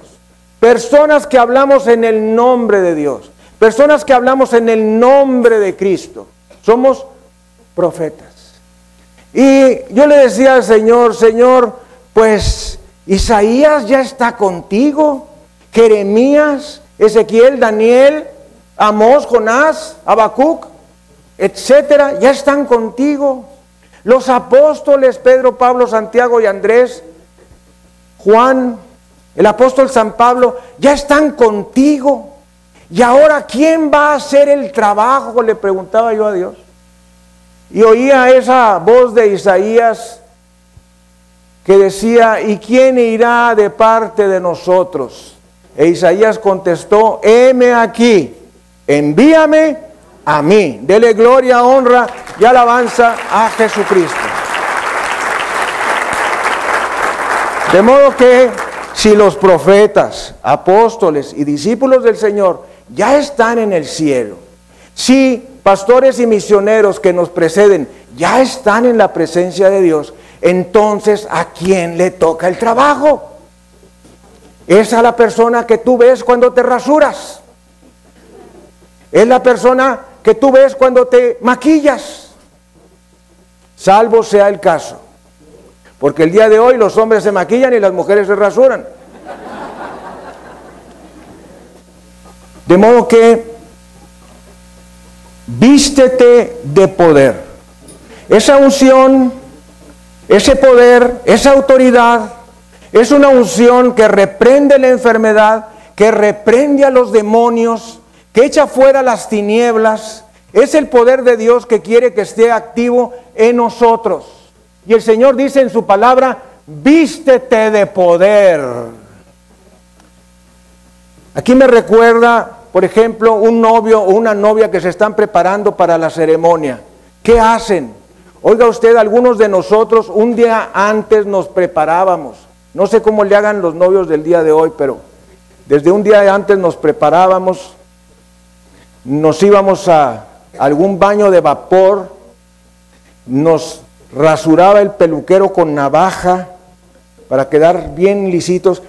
Personas que hablamos en el nombre de Dios. Personas que hablamos en el nombre de Cristo. Somos profetas. Y yo le decía al Señor, Señor, pues Isaías ya está contigo, Jeremías, Ezequiel, Daniel, Amós, Jonás, Habacuc, etcétera, ya están contigo. Los apóstoles Pedro, Pablo, Santiago y Andrés, Juan, el apóstol San Pablo, ya están contigo. Y ahora, ¿quién va a hacer el trabajo?, le preguntaba yo a Dios. Y oía esa voz de Isaías que decía, ¿y quién irá de parte de nosotros? E Isaías contestó, heme aquí, envíame a mí. Dele gloria, honra y alabanza a Jesucristo. De modo que si los profetas, apóstoles y discípulos del Señor ya están en el cielo, si pastores y misioneros que nos preceden ya están en la presencia de Dios, entonces, ¿a quién le toca el trabajo? Es a la persona que tú ves cuando te rasuras. Es la persona que tú ves cuando te maquillas. Salvo sea el caso. Porque el día de hoy los hombres se maquillan y las mujeres se rasuran. De modo que, vístete de poder. Esa unción, ese poder, esa autoridad, es una unción que reprende la enfermedad, que reprende a los demonios, que echa fuera las tinieblas. Es el poder de Dios que quiere que esté activo en nosotros. Y el Señor dice en su palabra, vístete de poder. Aquí me recuerda, por ejemplo, un novio o una novia que se están preparando para la ceremonia. ¿Qué hacen? Oiga usted, algunos de nosotros un día antes nos preparábamos. No sé cómo le hagan los novios del día de hoy, pero desde un día antes nos preparábamos, nos íbamos a algún baño de vapor, nos rasuraba el peluquero con navaja para quedar bien lisitos,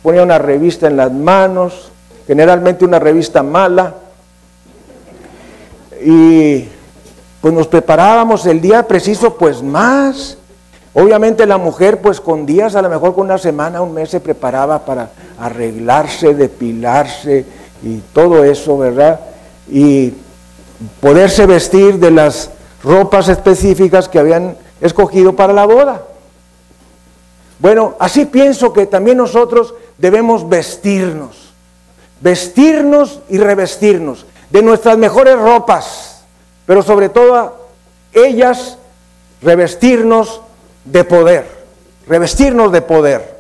ponía una revista en las manos, generalmente una revista mala, y pues nos preparábamos el día preciso, pues más. Obviamente la mujer pues con días, a lo mejor con una semana, un mes se preparaba para arreglarse, depilarse y todo eso, ¿verdad? Y poderse vestir de las ropas específicas que habían escogido para la boda. Bueno, así pienso que también nosotros debemos vestirnos y revestirnos de nuestras mejores ropas, pero sobre todo ellas revestirnos de poder, revestirnos de poder,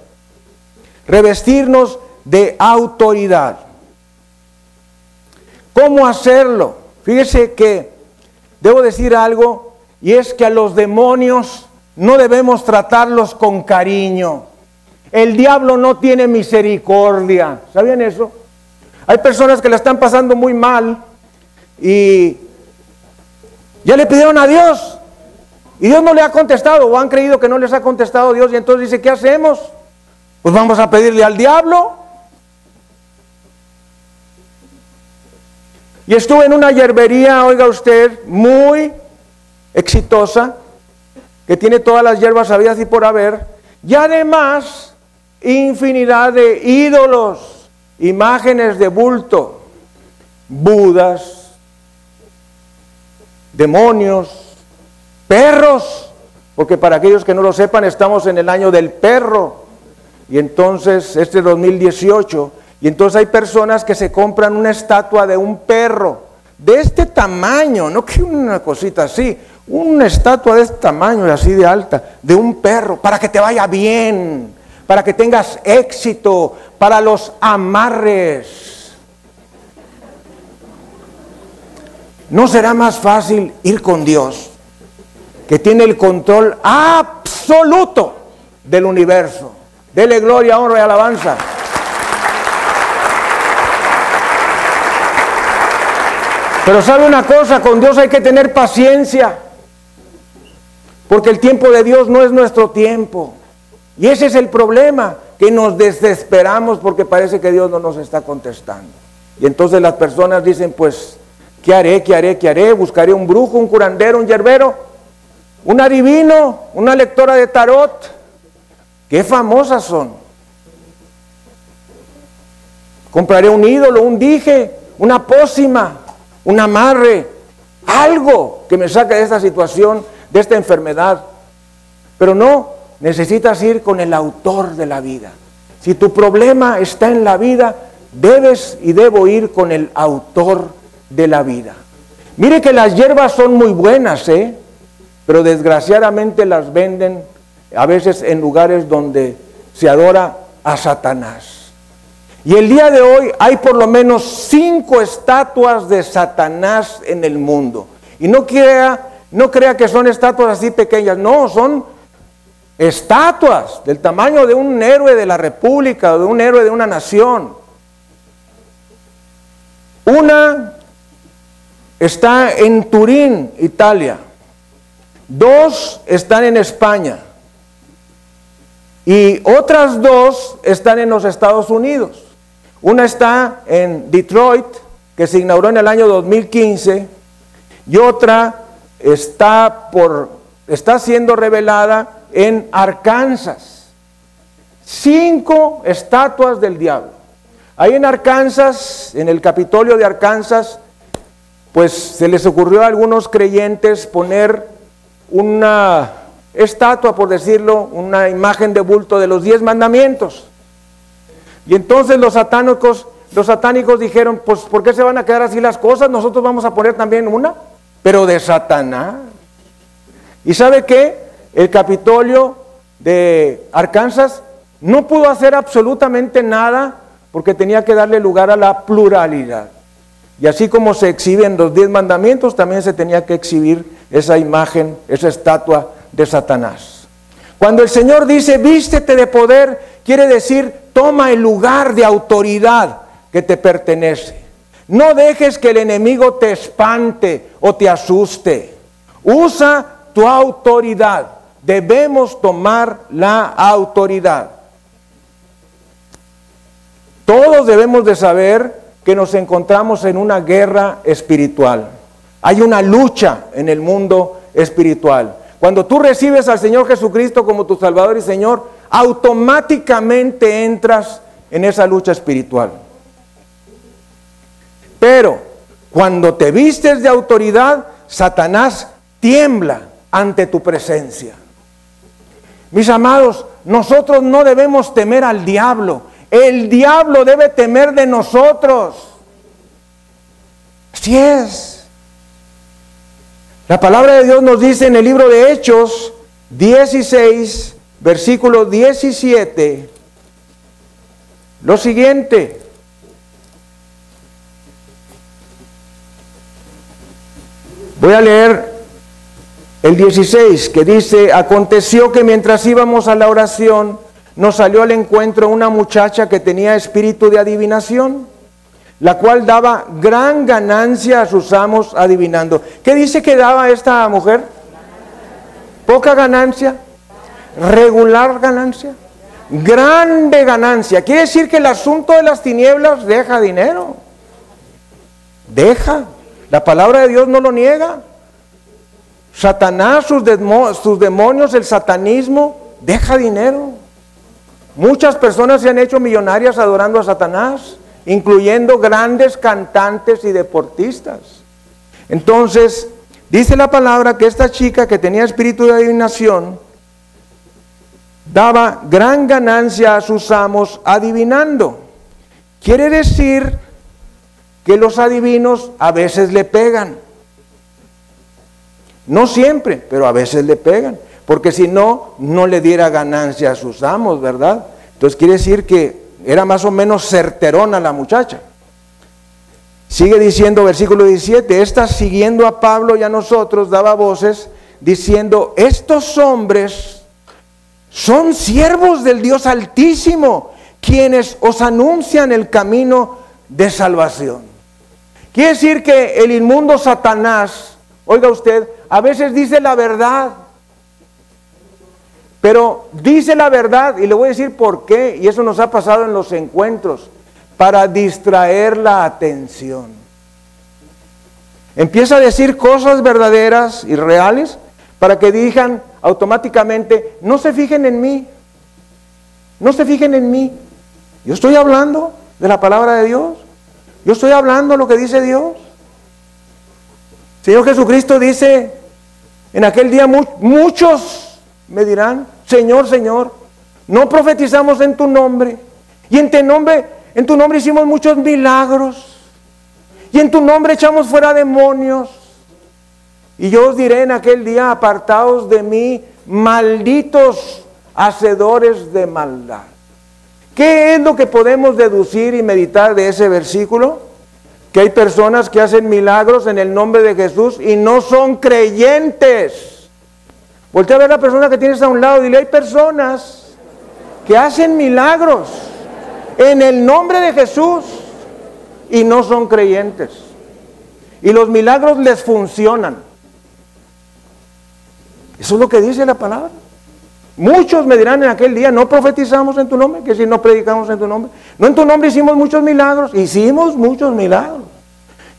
revestirnos de autoridad. ¿Cómo hacerlo? Fíjese que debo decir algo, y es que a los demonios no debemos tratarlos con cariño. El diablo no tiene misericordia. ¿Sabían eso? Hay personas que la están pasando muy mal y ya le pidieron a Dios y Dios no le ha contestado, o han creído que no les ha contestado Dios, y entonces dice, ¿qué hacemos? Pues vamos a pedirle al diablo. Y estuve en una hierbería, oiga usted, muy exitosa, que tiene todas las hierbas habidas y por haber, y además infinidad de ídolos, imágenes de bulto, budas, demonios, perros, porque para aquellos que no lo sepan, estamos en el año del perro, y entonces este 2018, y entonces hay personas que se compran una estatua de un perro, de este tamaño, no que una cosita así, una estatua de este tamaño y así de alta, de un perro, para que te vaya bien, para que tengas éxito, para los amarres. ¿No será más fácil ir con Dios, que tiene el control absoluto del universo? Dele gloria, honra y alabanza. Pero sabe una cosa, con Dios hay que tener paciencia, porque el tiempo de Dios no es nuestro tiempo. Y ese es el problema, que nos desesperamos porque parece que Dios no nos está contestando. Y entonces las personas dicen, pues, ¿qué haré? ¿Qué haré? ¿Qué haré? ¿Buscaré un brujo, un curandero, un yerbero, un adivino, una lectora de tarot? ¡Qué famosas son! Compraré un ídolo, un dije, una pócima, un amarre, algo que me saque de esta situación, de esta enfermedad. Pero no, necesitas ir con el autor de la vida. Si tu problema está en la vida, debes y debo ir con el autor de la vida. Mire que las hierbas son muy buenas, pero desgraciadamente las venden a veces en lugares donde se adora a Satanás. Y el día de hoy hay por lo menos 5 estatuas de Satanás en el mundo. Y no crea que son estatuas así pequeñas, no, son estatuas del tamaño de un héroe de la república o de un héroe de una nación. Una está en Turín, Italia. 2 están en España. Y otras 2 están en los Estados Unidos. Una está en Detroit, que se inauguró en el año 2015, y otra está siendo revelada en Arkansas. 5 estatuas del diablo. Ahí en Arkansas, en el Capitolio de Arkansas, pues se les ocurrió a algunos creyentes poner una estatua, por decirlo, una imagen de bulto de los 10 mandamientos. Y entonces los satánicos dijeron, pues ¿por qué se van a quedar así las cosas? Nosotros vamos a poner también una, pero de Satanás. ¿Y sabe qué? El Capitolio de Arkansas no pudo hacer absolutamente nada porque tenía que darle lugar a la pluralidad. Y así como se exhiben los 10 mandamientos, también se tenía que exhibir esa imagen, esa estatua de Satanás. Cuando el Señor dice, vístete de poder, quiere decir, toma el lugar de autoridad que te pertenece. No dejes que el enemigo te espante o te asuste. Usa tu autoridad. Debemos tomar la autoridad. Todos debemos de saber que nos encontramos en una guerra espiritual. Hay una lucha en el mundo espiritual. Cuando tú recibes al Señor Jesucristo como tu Salvador y Señor, automáticamente entras en esa lucha espiritual. Pero cuando te vistes de autoridad, Satanás tiembla ante tu presencia. Mis amados, nosotros no debemos temer al diablo. El diablo debe temer de nosotros. Así es. La palabra de Dios nos dice en el libro de Hechos, 16, versículo 17, lo siguiente. Voy a leer el 16, que dice: aconteció que mientras íbamos a la oración, nos salió al encuentro una muchacha que tenía espíritu de adivinación, la cual daba gran ganancia a sus amos adivinando. ¿Qué dice que daba esta mujer? Poca ganancia, regular ganancia, grande ganancia. Quiere decir que el asunto de las tinieblas deja dinero. Deja. La palabra de Dios no lo niega. Satanás, sus demonios, el satanismo, deja dinero. Muchas personas se han hecho millonarias adorando a Satanás, incluyendo grandes cantantes y deportistas. Entonces, dice la palabra que esta chica que tenía espíritu de adivinación daba gran ganancia a sus amos adivinando. Quiere decir que los adivinos a veces le pegan. No siempre, pero a veces le pegan. Porque si no, no le diera ganancia a sus amos, ¿verdad? Entonces quiere decir que era más o menos certerona la muchacha. Sigue diciendo versículo 17, esta siguiendo a Pablo y a nosotros daba voces diciendo: estos hombres son siervos del Dios Altísimo, quienes os anuncian el camino de salvación. Quiere decir que el inmundo Satanás, oiga usted, a veces dice la verdad, pero dice la verdad, y le voy a decir por qué, y eso nos ha pasado en los encuentros, para distraer la atención. Empieza a decir cosas verdaderas y reales para que digan automáticamente: no se fijen en mí, no se fijen en mí. Yo estoy hablando de la palabra de Dios, yo estoy hablando lo que dice Dios. Señor Jesucristo dice: en aquel día muchos me dirán: Señor, Señor, no profetizamos en tu nombre, y en tu nombre hicimos muchos milagros, y en tu nombre echamos fuera demonios. Y yo os diré en aquel día: apartaos de mí, malditos hacedores de maldad. ¿Qué es lo que podemos deducir y meditar de ese versículo? Que hay personas que hacen milagros en el nombre de Jesús y no son creyentes. Voltea a ver a la persona que tienes a un lado y dile: hay personas que hacen milagros en el nombre de Jesús y no son creyentes. Y los milagros les funcionan. Eso es lo que dice la palabra. Muchos me dirán en aquel día: no profetizamos en tu nombre, que si no predicamos en tu nombre. No, en tu nombre hicimos muchos milagros. Hicimos muchos milagros.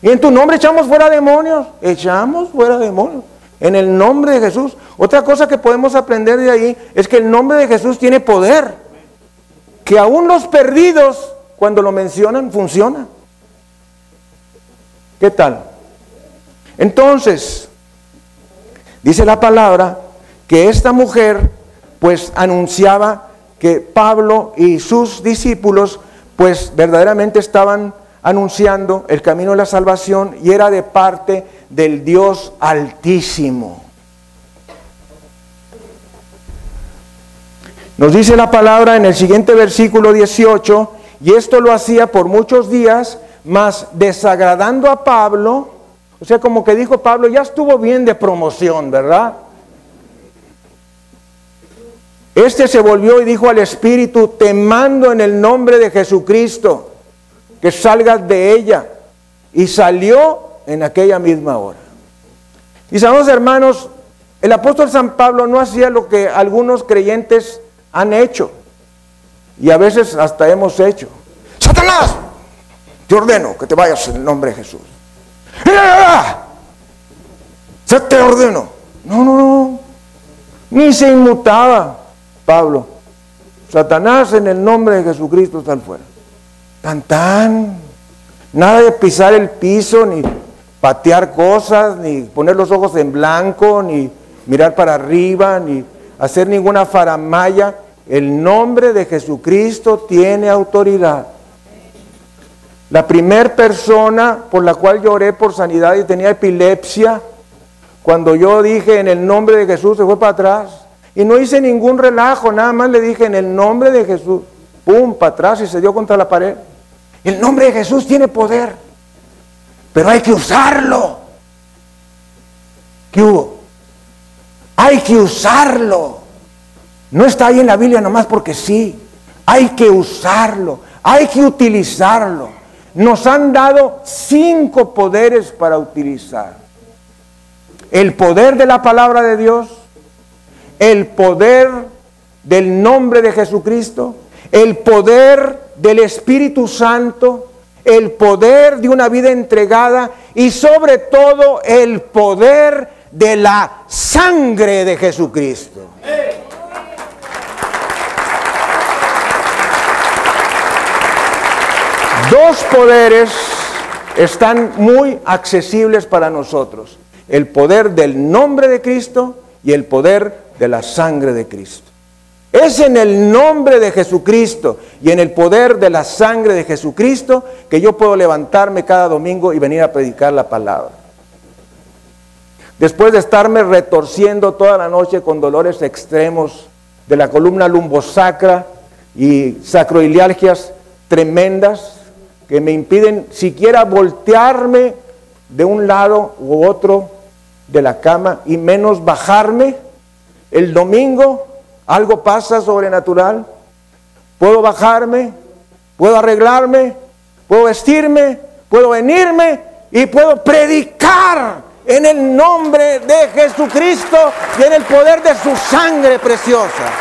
Y en tu nombre echamos fuera demonios. Echamos fuera demonios. En el nombre de Jesús. Otra cosa que podemos aprender de ahí es que el nombre de Jesús tiene poder. Que aún los perdidos, cuando lo mencionan, funciona. ¿Qué tal? Entonces, dice la palabra que esta mujer pues anunciaba que Pablo y sus discípulos pues verdaderamente estaban anunciando el camino de la salvación, y era de parte del Dios Altísimo. Nos dice la palabra en el siguiente versículo 18: y esto lo hacía por muchos días, mas desagradando a Pablo. O sea, como que dijo Pablo: ya estuvo bien de promoción, ¿verdad? Este se volvió y dijo al Espíritu: te mando en el nombre de Jesucristo que salgas de ella. Y salió en aquella misma hora. Mis amados hermanos, el apóstol San Pablo no hacía lo que algunos creyentes han hecho, y a veces hasta hemos hecho. ¡Satanás! Te ordeno que te vayas en el nombre de Jesús. ¡Se te ordeno! No. Ni se inmutaba Pablo. Satanás, en el nombre de Jesucristo, sal fuera. Tan. Nada de pisar el piso, ni patear cosas, ni poner los ojos en blanco, ni mirar para arriba, ni hacer ninguna faramaya. El nombre de Jesucristo tiene autoridad. La primer persona por la cual yo oré por sanidad y tenía epilepsia, cuando yo dije en el nombre de Jesús, se fue para atrás. Y no hice ningún relajo, nada más le dije en el nombre de Jesús. Pum, para atrás y se dio contra la pared. El nombre de Jesús tiene poder, pero hay que usarlo. ¿Qué hubo? Hay que usarlo. No está ahí en la Biblia nomás porque sí. Hay que usarlo, hay que utilizarlo. Nos han dado 5 poderes para utilizar. El poder de la palabra de Dios, el poder del nombre de Jesucristo, el poder del Espíritu Santo, el poder de una vida entregada y sobre todo el poder de la sangre de Jesucristo. Dos poderes están muy accesibles para nosotros: el poder del nombre de Cristo y el poder de la sangre de Cristo. Es en el nombre de Jesucristo y en el poder de la sangre de Jesucristo que yo puedo levantarme cada domingo y venir a predicar la palabra. Después de estarme retorciendo toda la noche con dolores extremos de la columna lumbosacra y sacroilialgias tremendas que me impiden siquiera voltearme de un lado u otro de la cama y menos bajarme, el domingo algo pasa sobrenatural. Puedo bajarme, puedo arreglarme, puedo vestirme, puedo venirme y puedo predicar en el nombre de Jesucristo y en el poder de su sangre preciosa.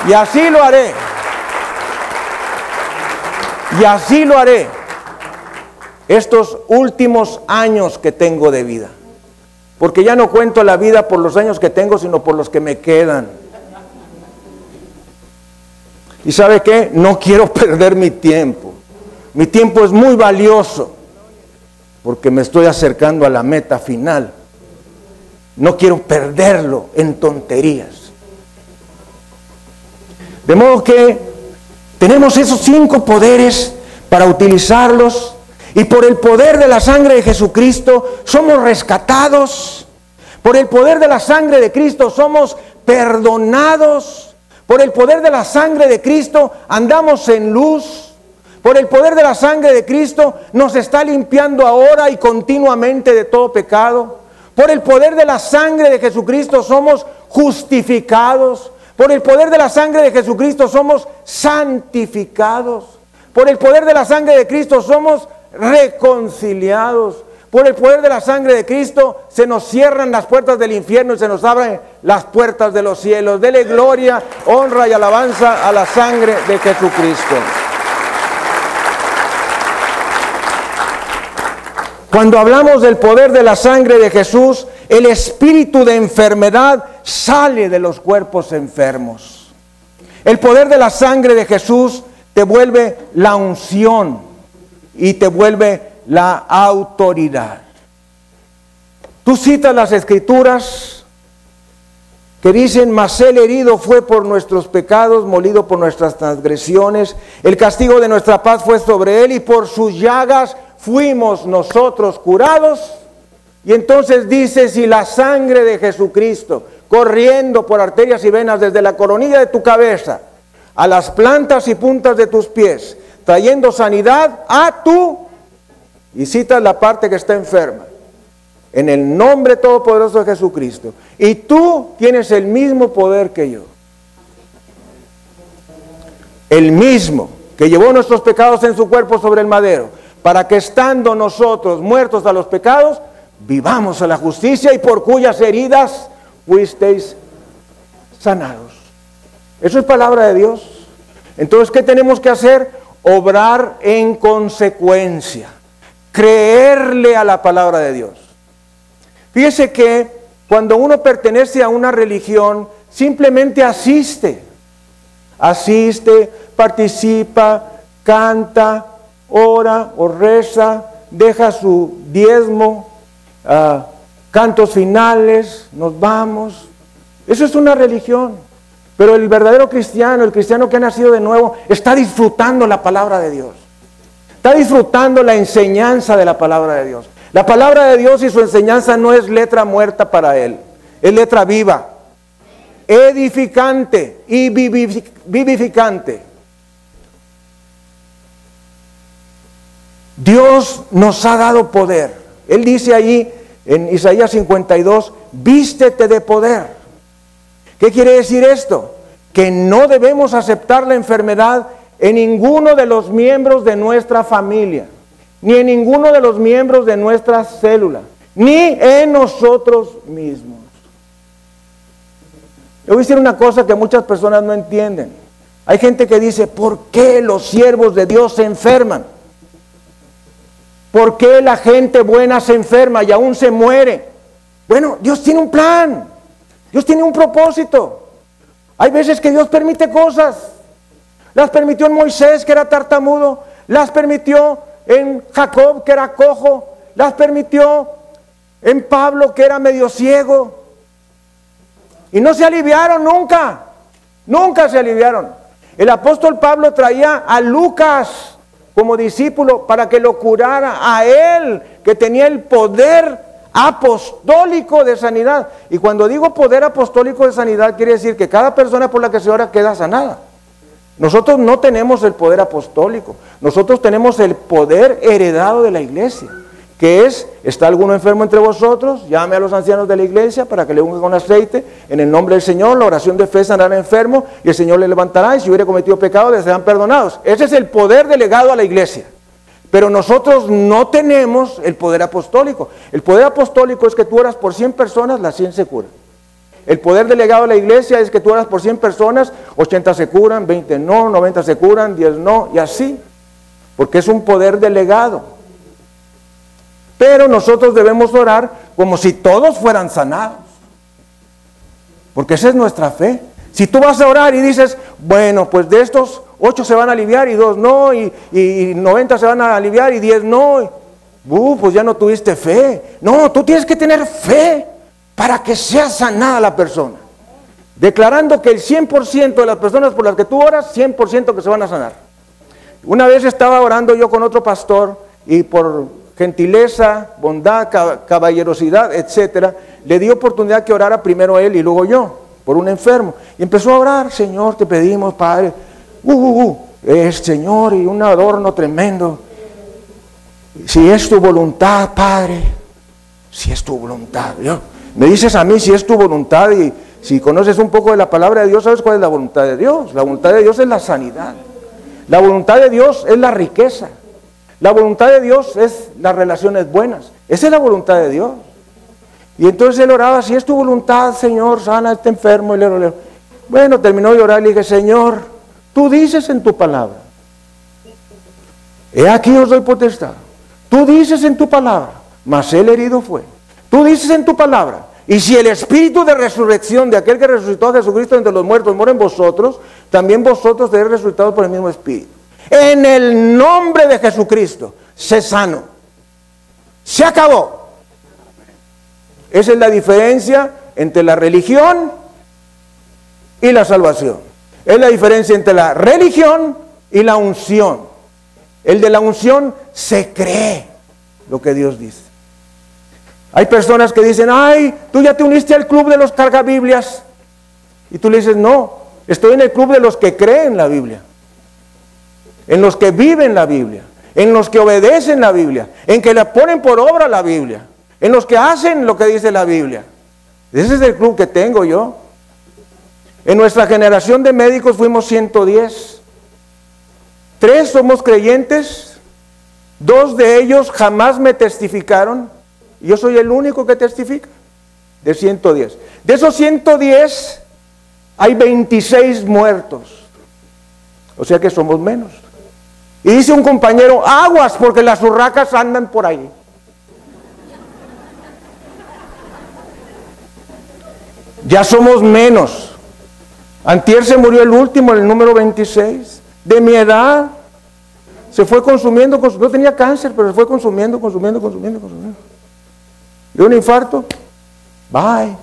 Y así lo haré. Y así lo haré estos últimos años que tengo de vida. Porque ya no cuento la vida por los años que tengo, sino por los que me quedan. ¿Y sabe qué? No quiero perder mi tiempo. Mi tiempo es muy valioso, porque me estoy acercando a la meta final. No quiero perderlo en tonterías. De modo que tenemos esos 5 poderes para utilizarlos. Y por el poder de la sangre de Jesucristo somos rescatados. Por el poder de la sangre de Cristo somos perdonados. Por el poder de la sangre de Cristo andamos en luz. Por el poder de la sangre de Cristo nos está limpiando ahora y continuamente de todo pecado. Por el poder de la sangre de Jesucristo somos justificados. Por el poder de la sangre de Jesucristo somos santificados. Por el poder de la sangre de Cristo somos reconciliados. Por el poder de la sangre de Cristo se nos cierran las puertas del infierno y se nos abren las puertas de los cielos. Dele gloria, honra y alabanza a la sangre de Jesucristo. Cuando hablamos del poder de la sangre de Jesús, el espíritu de enfermedad sale de los cuerpos enfermos. El poder de la sangre de Jesús te vuelve la unción y te vuelve la autoridad. Tú citas las Escrituras que dicen: mas él herido fue por nuestros pecados, molido por nuestras transgresiones, el castigo de nuestra paz fue sobre él y por sus llagas fuimos nosotros curados. Y entonces dice: si la sangre de Jesucristo corriendo por arterias y venas desde la coronilla de tu cabeza a las plantas y puntas de tus pies, trayendo sanidad a tu, y citas la parte que está enferma, en el nombre todopoderoso de Jesucristo, y tú tienes el mismo poder que yo, el mismo que llevó nuestros pecados en su cuerpo sobre el madero, para que estando nosotros muertos a los pecados, vivamos a la justicia, y por cuyas heridas fuisteis sanados. Eso es palabra de Dios. Entonces, ¿qué tenemos que hacer? Obrar en consecuencia, creerle a la palabra de Dios. Fíjese que cuando uno pertenece a una religión, simplemente asiste, participa, canta, ora o reza, deja su diezmo, cantos finales, nos vamos. Eso es una religión. Pero el verdadero cristiano, el cristiano que ha nacido de nuevo, está disfrutando la palabra de Dios. Está disfrutando la enseñanza de la palabra de Dios. La palabra de Dios y su enseñanza no es letra muerta para él, es letra viva. edificante y vivificante. Dios nos ha dado poder. Él dice allí en Isaías 52, vístete de poder. ¿Qué quiere decir esto? Que no debemos aceptar la enfermedad en ninguno de los miembros de nuestra familia, ni en ninguno de los miembros de nuestra célula, ni en nosotros mismos. Le voy a decir una cosa que muchas personas no entienden. Hay gente que dice, ¿por qué los siervos de Dios se enferman? ¿Por qué la gente buena se enferma y aún se muere? Bueno, Dios tiene un plan. Dios tiene un propósito. Hay veces que Dios permite cosas. Las permitió en Moisés, que era tartamudo. Las permitió en Jacob, que era cojo. Las permitió en Pablo, que era medio ciego. Y no se aliviaron nunca. Nunca se aliviaron. El apóstol Pablo traía a Lucas como discípulo para que lo curara a él, que tenía el poder apostólico de sanidad. Y cuando digo poder apostólico de sanidad, quiere decir que cada persona por la que se ora queda sanada. Nosotros no tenemos el poder apostólico, nosotros tenemos el poder heredado de la iglesia, que es, ¿está alguno enfermo entre vosotros? Llame a los ancianos de la iglesia para que le ungan con aceite, en el nombre del Señor, la oración de fe sanará al enfermo, y el Señor le levantará, y si hubiere cometido pecado, les serán perdonados. Ese es el poder delegado a la iglesia. Pero nosotros no tenemos el poder apostólico. El poder apostólico es que tú oras por 100 personas, las 100 se curan. El poder delegado a la iglesia es que tú oras por 100 personas, 80 se curan, 20 no, 90 se curan, 10 no, y así. Porque es un poder delegado. Pero nosotros debemos orar como si todos fueran sanados. Porque esa es nuestra fe. Si tú vas a orar y dices, bueno, pues de estos 8 se van a aliviar y 2 no, y 90 se van a aliviar y 10 no, pues ya no tuviste fe. No, tú tienes que tener fe para que sea sanada la persona. Declarando que el 100% de las personas por las que tú oras, 100% que se van a sanar. Una vez estaba orando yo con otro pastor y por gentileza, bondad, caballerosidad, etcétera, le di oportunidad que orara primero él y luego yo, por un enfermo. Y empezó a orar, Señor, te pedimos, Padre, Señor, y un adorno tremendo. Si es tu voluntad, Padre, si es tu voluntad. Me dices a mí si es tu voluntad, y si conoces un poco de la palabra de Dios, ¿sabes cuál es la voluntad de Dios? La voluntad de Dios es la sanidad. La voluntad de Dios es la riqueza. La voluntad de Dios es las relaciones buenas. Esa es la voluntad de Dios. Y entonces él oraba, si es tu voluntad, Señor, sana a este enfermo. Bueno, terminó de orar y le dije, Señor, tú dices en tu palabra, he aquí os doy potestad. Tú dices en tu palabra, mas el herido fue. Tú dices en tu palabra, y si el espíritu de resurrección de aquel que resucitó a Jesucristo entre los muertos mora en vosotros, también vosotros seréis resucitados por el mismo espíritu. En el nombre de Jesucristo, sé sano. Se acabó. Esa es la diferencia entre la religión y la salvación. Es la diferencia entre la religión y la unción. El de la unción se cree lo que Dios dice. Hay personas que dicen, ay, tú ya te uniste al club de los cargabiblias. Y tú le dices, no, estoy en el club de los que creen la Biblia. En los que viven la Biblia, en los que obedecen la Biblia, en que la ponen por obra la Biblia, en los que hacen lo que dice la Biblia. Ese es el club que tengo yo. En nuestra generación de médicos fuimos 110. 3 somos creyentes, 2 de ellos jamás me testificaron, y yo soy el único que testifica, de 110. De esos 110, hay 26 muertos, o sea que somos menos. Y dice un compañero, aguas, porque las urracas andan por ahí. Ya somos menos. Antier se murió el último, el número 26, de mi edad. Se fue consumiendo, no tenía cáncer, pero se fue consumiendo. De un infarto, bye.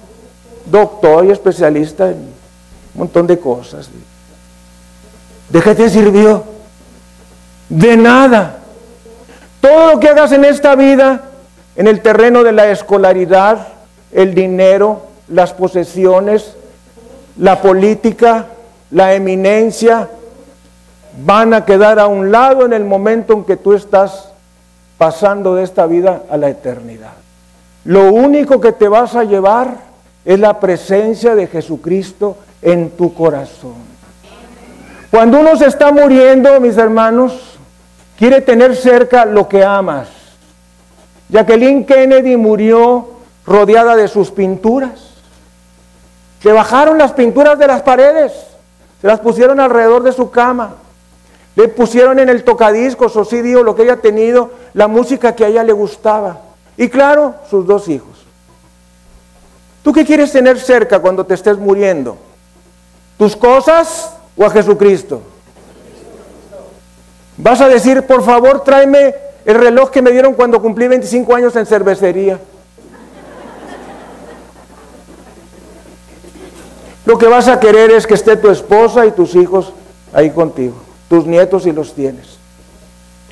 Doctor y especialista en un montón de cosas. ¿De qué te sirvió? De nada. Todo lo que hagas en esta vida, en el terreno de la escolaridad, el dinero, las posesiones, la política, la eminencia, van a quedar a un lado en el momento en que tú estás pasando de esta vida a la eternidad. Lo único que te vas a llevar es la presencia de Jesucristo en tu corazón. Cuando uno se está muriendo, mis hermanos, quiere tener cerca lo que amas. Jacqueline Kennedy murió rodeada de sus pinturas. Le bajaron las pinturas de las paredes, se las pusieron alrededor de su cama. Le pusieron en el tocadiscos o CD o lo que haya tenido, la música que a ella le gustaba. Y claro, sus 2 hijos. ¿Tú qué quieres tener cerca cuando te estés muriendo? ¿Tus cosas o a Jesucristo? Vas a decir, por favor, tráeme el reloj que me dieron cuando cumplí 25 años en cervecería. Lo que vas a querer es que esté tu esposa y tus hijos ahí contigo. Tus nietos si los tienes.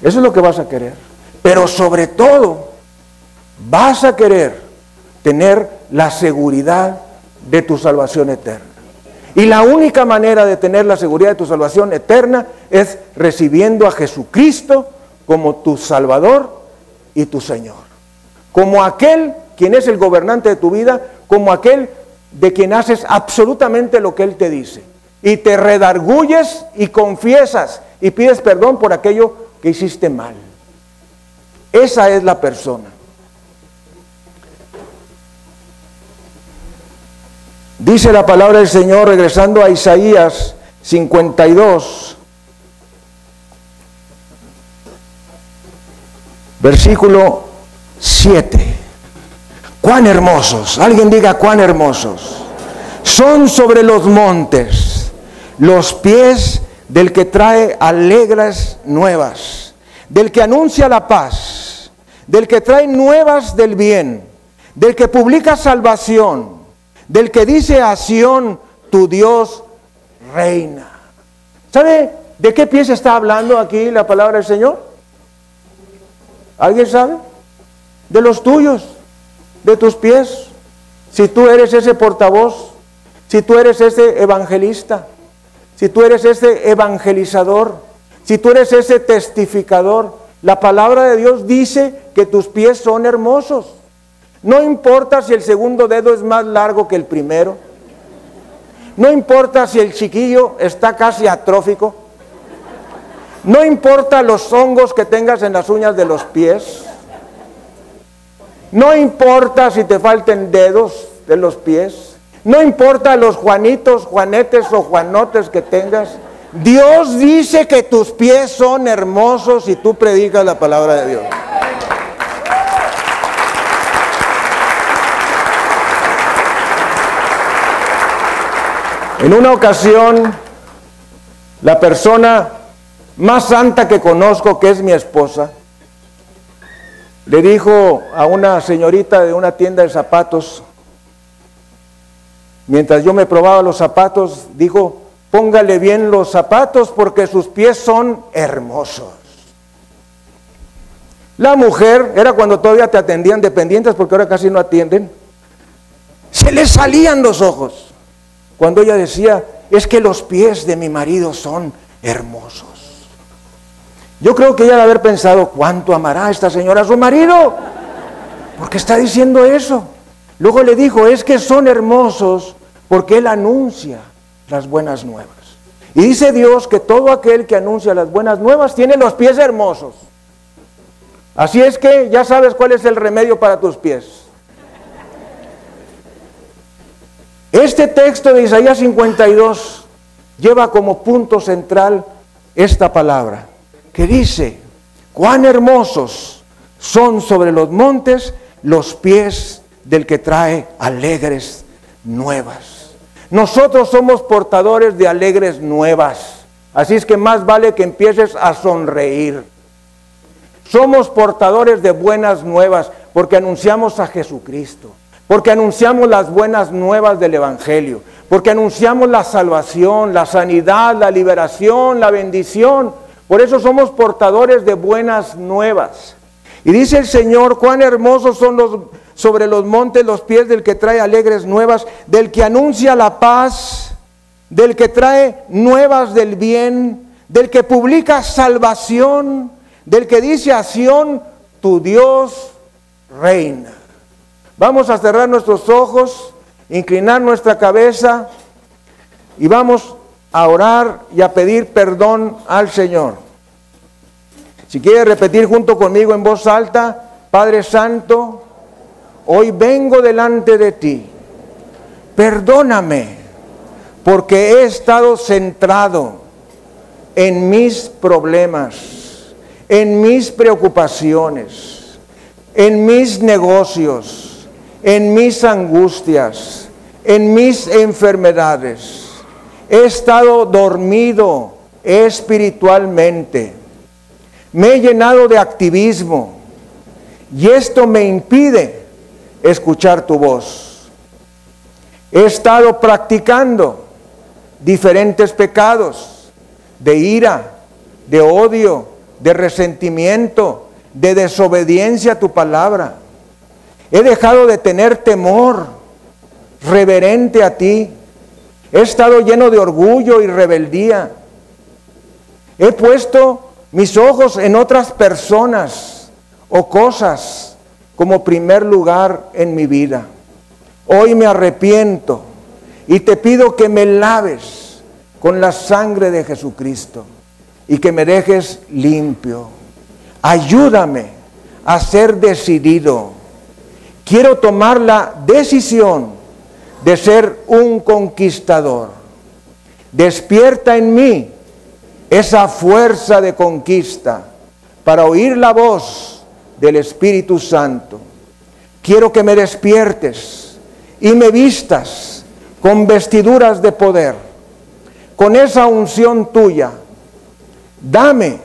Eso es lo que vas a querer. Pero sobre todo, vas a querer tener la seguridad de tu salvación eterna. Y la única manera de tener la seguridad de tu salvación eterna es recibiendo a Jesucristo como tu Salvador y tu Señor. Como aquel quien es el gobernante de tu vida, como aquel de quien haces absolutamente lo que Él te dice. Y te redarguyes y confiesas y pides perdón por aquello que hiciste mal. Esa es la persona. Dice la palabra del Señor, regresando a Isaías 52, versículo 7. ¡Cuán hermosos! Alguien diga, ¡cuán hermosos! Son sobre los montes los pies del que trae alegres nuevas, del que anuncia la paz, del que trae nuevas del bien, del que publica salvación, del que dice a Sión, tu Dios reina. ¿Sabe de qué pies está hablando aquí la palabra del Señor? ¿Alguien sabe? De los tuyos, de tus pies. Si tú eres ese portavoz, si tú eres ese evangelista, si tú eres ese evangelizador, si tú eres ese testificador, la palabra de Dios dice que tus pies son hermosos. No importa si el segundo dedo es más largo que el primero. No importa si el chiquillo está casi atrófico. No importa los hongos que tengas en las uñas de los pies. No importa si te falten dedos de los pies. No importa los Juanitos, Juanetes o Juanotes que tengas. Dios dice que tus pies son hermosos y tú predicas la palabra de Dios. En una ocasión, la persona más santa que conozco, que es mi esposa, le dijo a una señorita de una tienda de zapatos, mientras yo me probaba los zapatos, dijo, póngale bien los zapatos porque sus pies son hermosos. La mujer, era cuando todavía te atendían dependientes, porque ahora casi no atienden, se le salían los ojos cuando ella decía, es que los pies de mi marido son hermosos. Yo creo que ella debe haber pensado, ¿cuánto amará esta señora a su marido? Porque está diciendo eso. Luego le dijo, es que son hermosos porque él anuncia las buenas nuevas. Y dice Dios que todo aquel que anuncia las buenas nuevas tiene los pies hermosos. Así es que ya sabes cuál es el remedio para tus pies. Este texto de Isaías 52 lleva como punto central esta palabra, que dice, cuán hermosos son sobre los montes los pies del que trae alegres nuevas. Nosotros somos portadores de alegres nuevas, así es que más vale que empieces a sonreír. Somos portadores de buenas nuevas porque anunciamos a Jesucristo, porque anunciamos las buenas nuevas del Evangelio, porque anunciamos la salvación, la sanidad, la liberación, la bendición. Por eso somos portadores de buenas nuevas. Y dice el Señor, cuán hermosos sobre los montes los pies del que trae alegres nuevas, del que anuncia la paz, del que trae nuevas del bien, del que publica salvación, del que dice a Sión, tu Dios reina. Vamos a cerrar nuestros ojos, inclinar nuestra cabeza y vamos a orar y a pedir perdón al Señor. Si quiere repetir junto conmigo en voz alta: Padre Santo, hoy vengo delante de ti, perdóname, porque he estado centrado en mis problemas, en mis preocupaciones, en mis negocios, en mis angustias, en mis enfermedades. He estado dormido espiritualmente, me he llenado de activismo y esto me impide escuchar tu voz. He estado practicando diferentes pecados de ira, de odio, de resentimiento, de desobediencia a tu palabra. He dejado de tener temor reverente a ti. He estado lleno de orgullo y rebeldía. He puesto mis ojos en otras personas o cosas como primer lugar en mi vida. Hoy me arrepiento y te pido que me laves con la sangre de Jesucristo y que me dejes limpio. Ayúdame a ser decidido. Quiero tomar la decisión de ser un conquistador. Despierta en mí esa fuerza de conquista para oír la voz del Espíritu Santo. Quiero que me despiertes y me vistas con vestiduras de poder, con esa unción tuya. Dame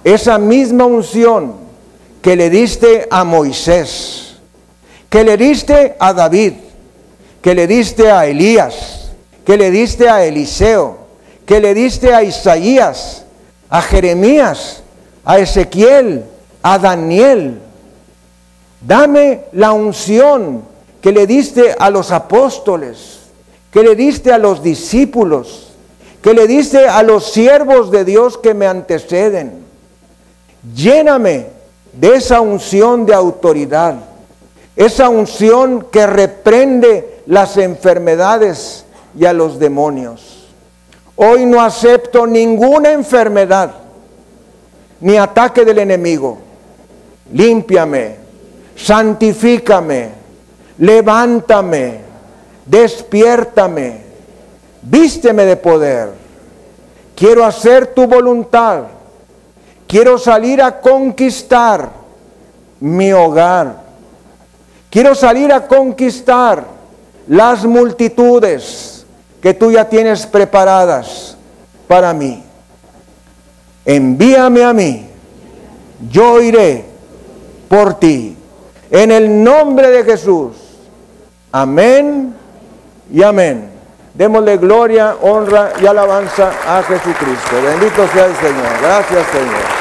esa misma unción que le diste a Moisés, que le diste a David, que le diste a Elías, que le diste a Eliseo, que le diste a Isaías, a Jeremías, a Ezequiel, a Daniel. Dame la unción que le diste a los apóstoles, que le diste a los discípulos, que le diste a los siervos de Dios que me anteceden. Lléname de esa unción de autoridad, esa unción que reprende las enfermedades y a los demonios. Hoy no acepto ninguna enfermedad ni ataque del enemigo. Límpiame, santifícame, levántame, despiértame, vísteme de poder. Quiero hacer tu voluntad. Quiero salir a conquistar mi hogar. Quiero salir a conquistar las multitudes que tú ya tienes preparadas para mí. Envíame a mí, yo iré por ti. En el nombre de Jesús. Amén y amén. Démosle gloria, honra y alabanza a Jesucristo. Bendito sea el Señor. Gracias, Señor.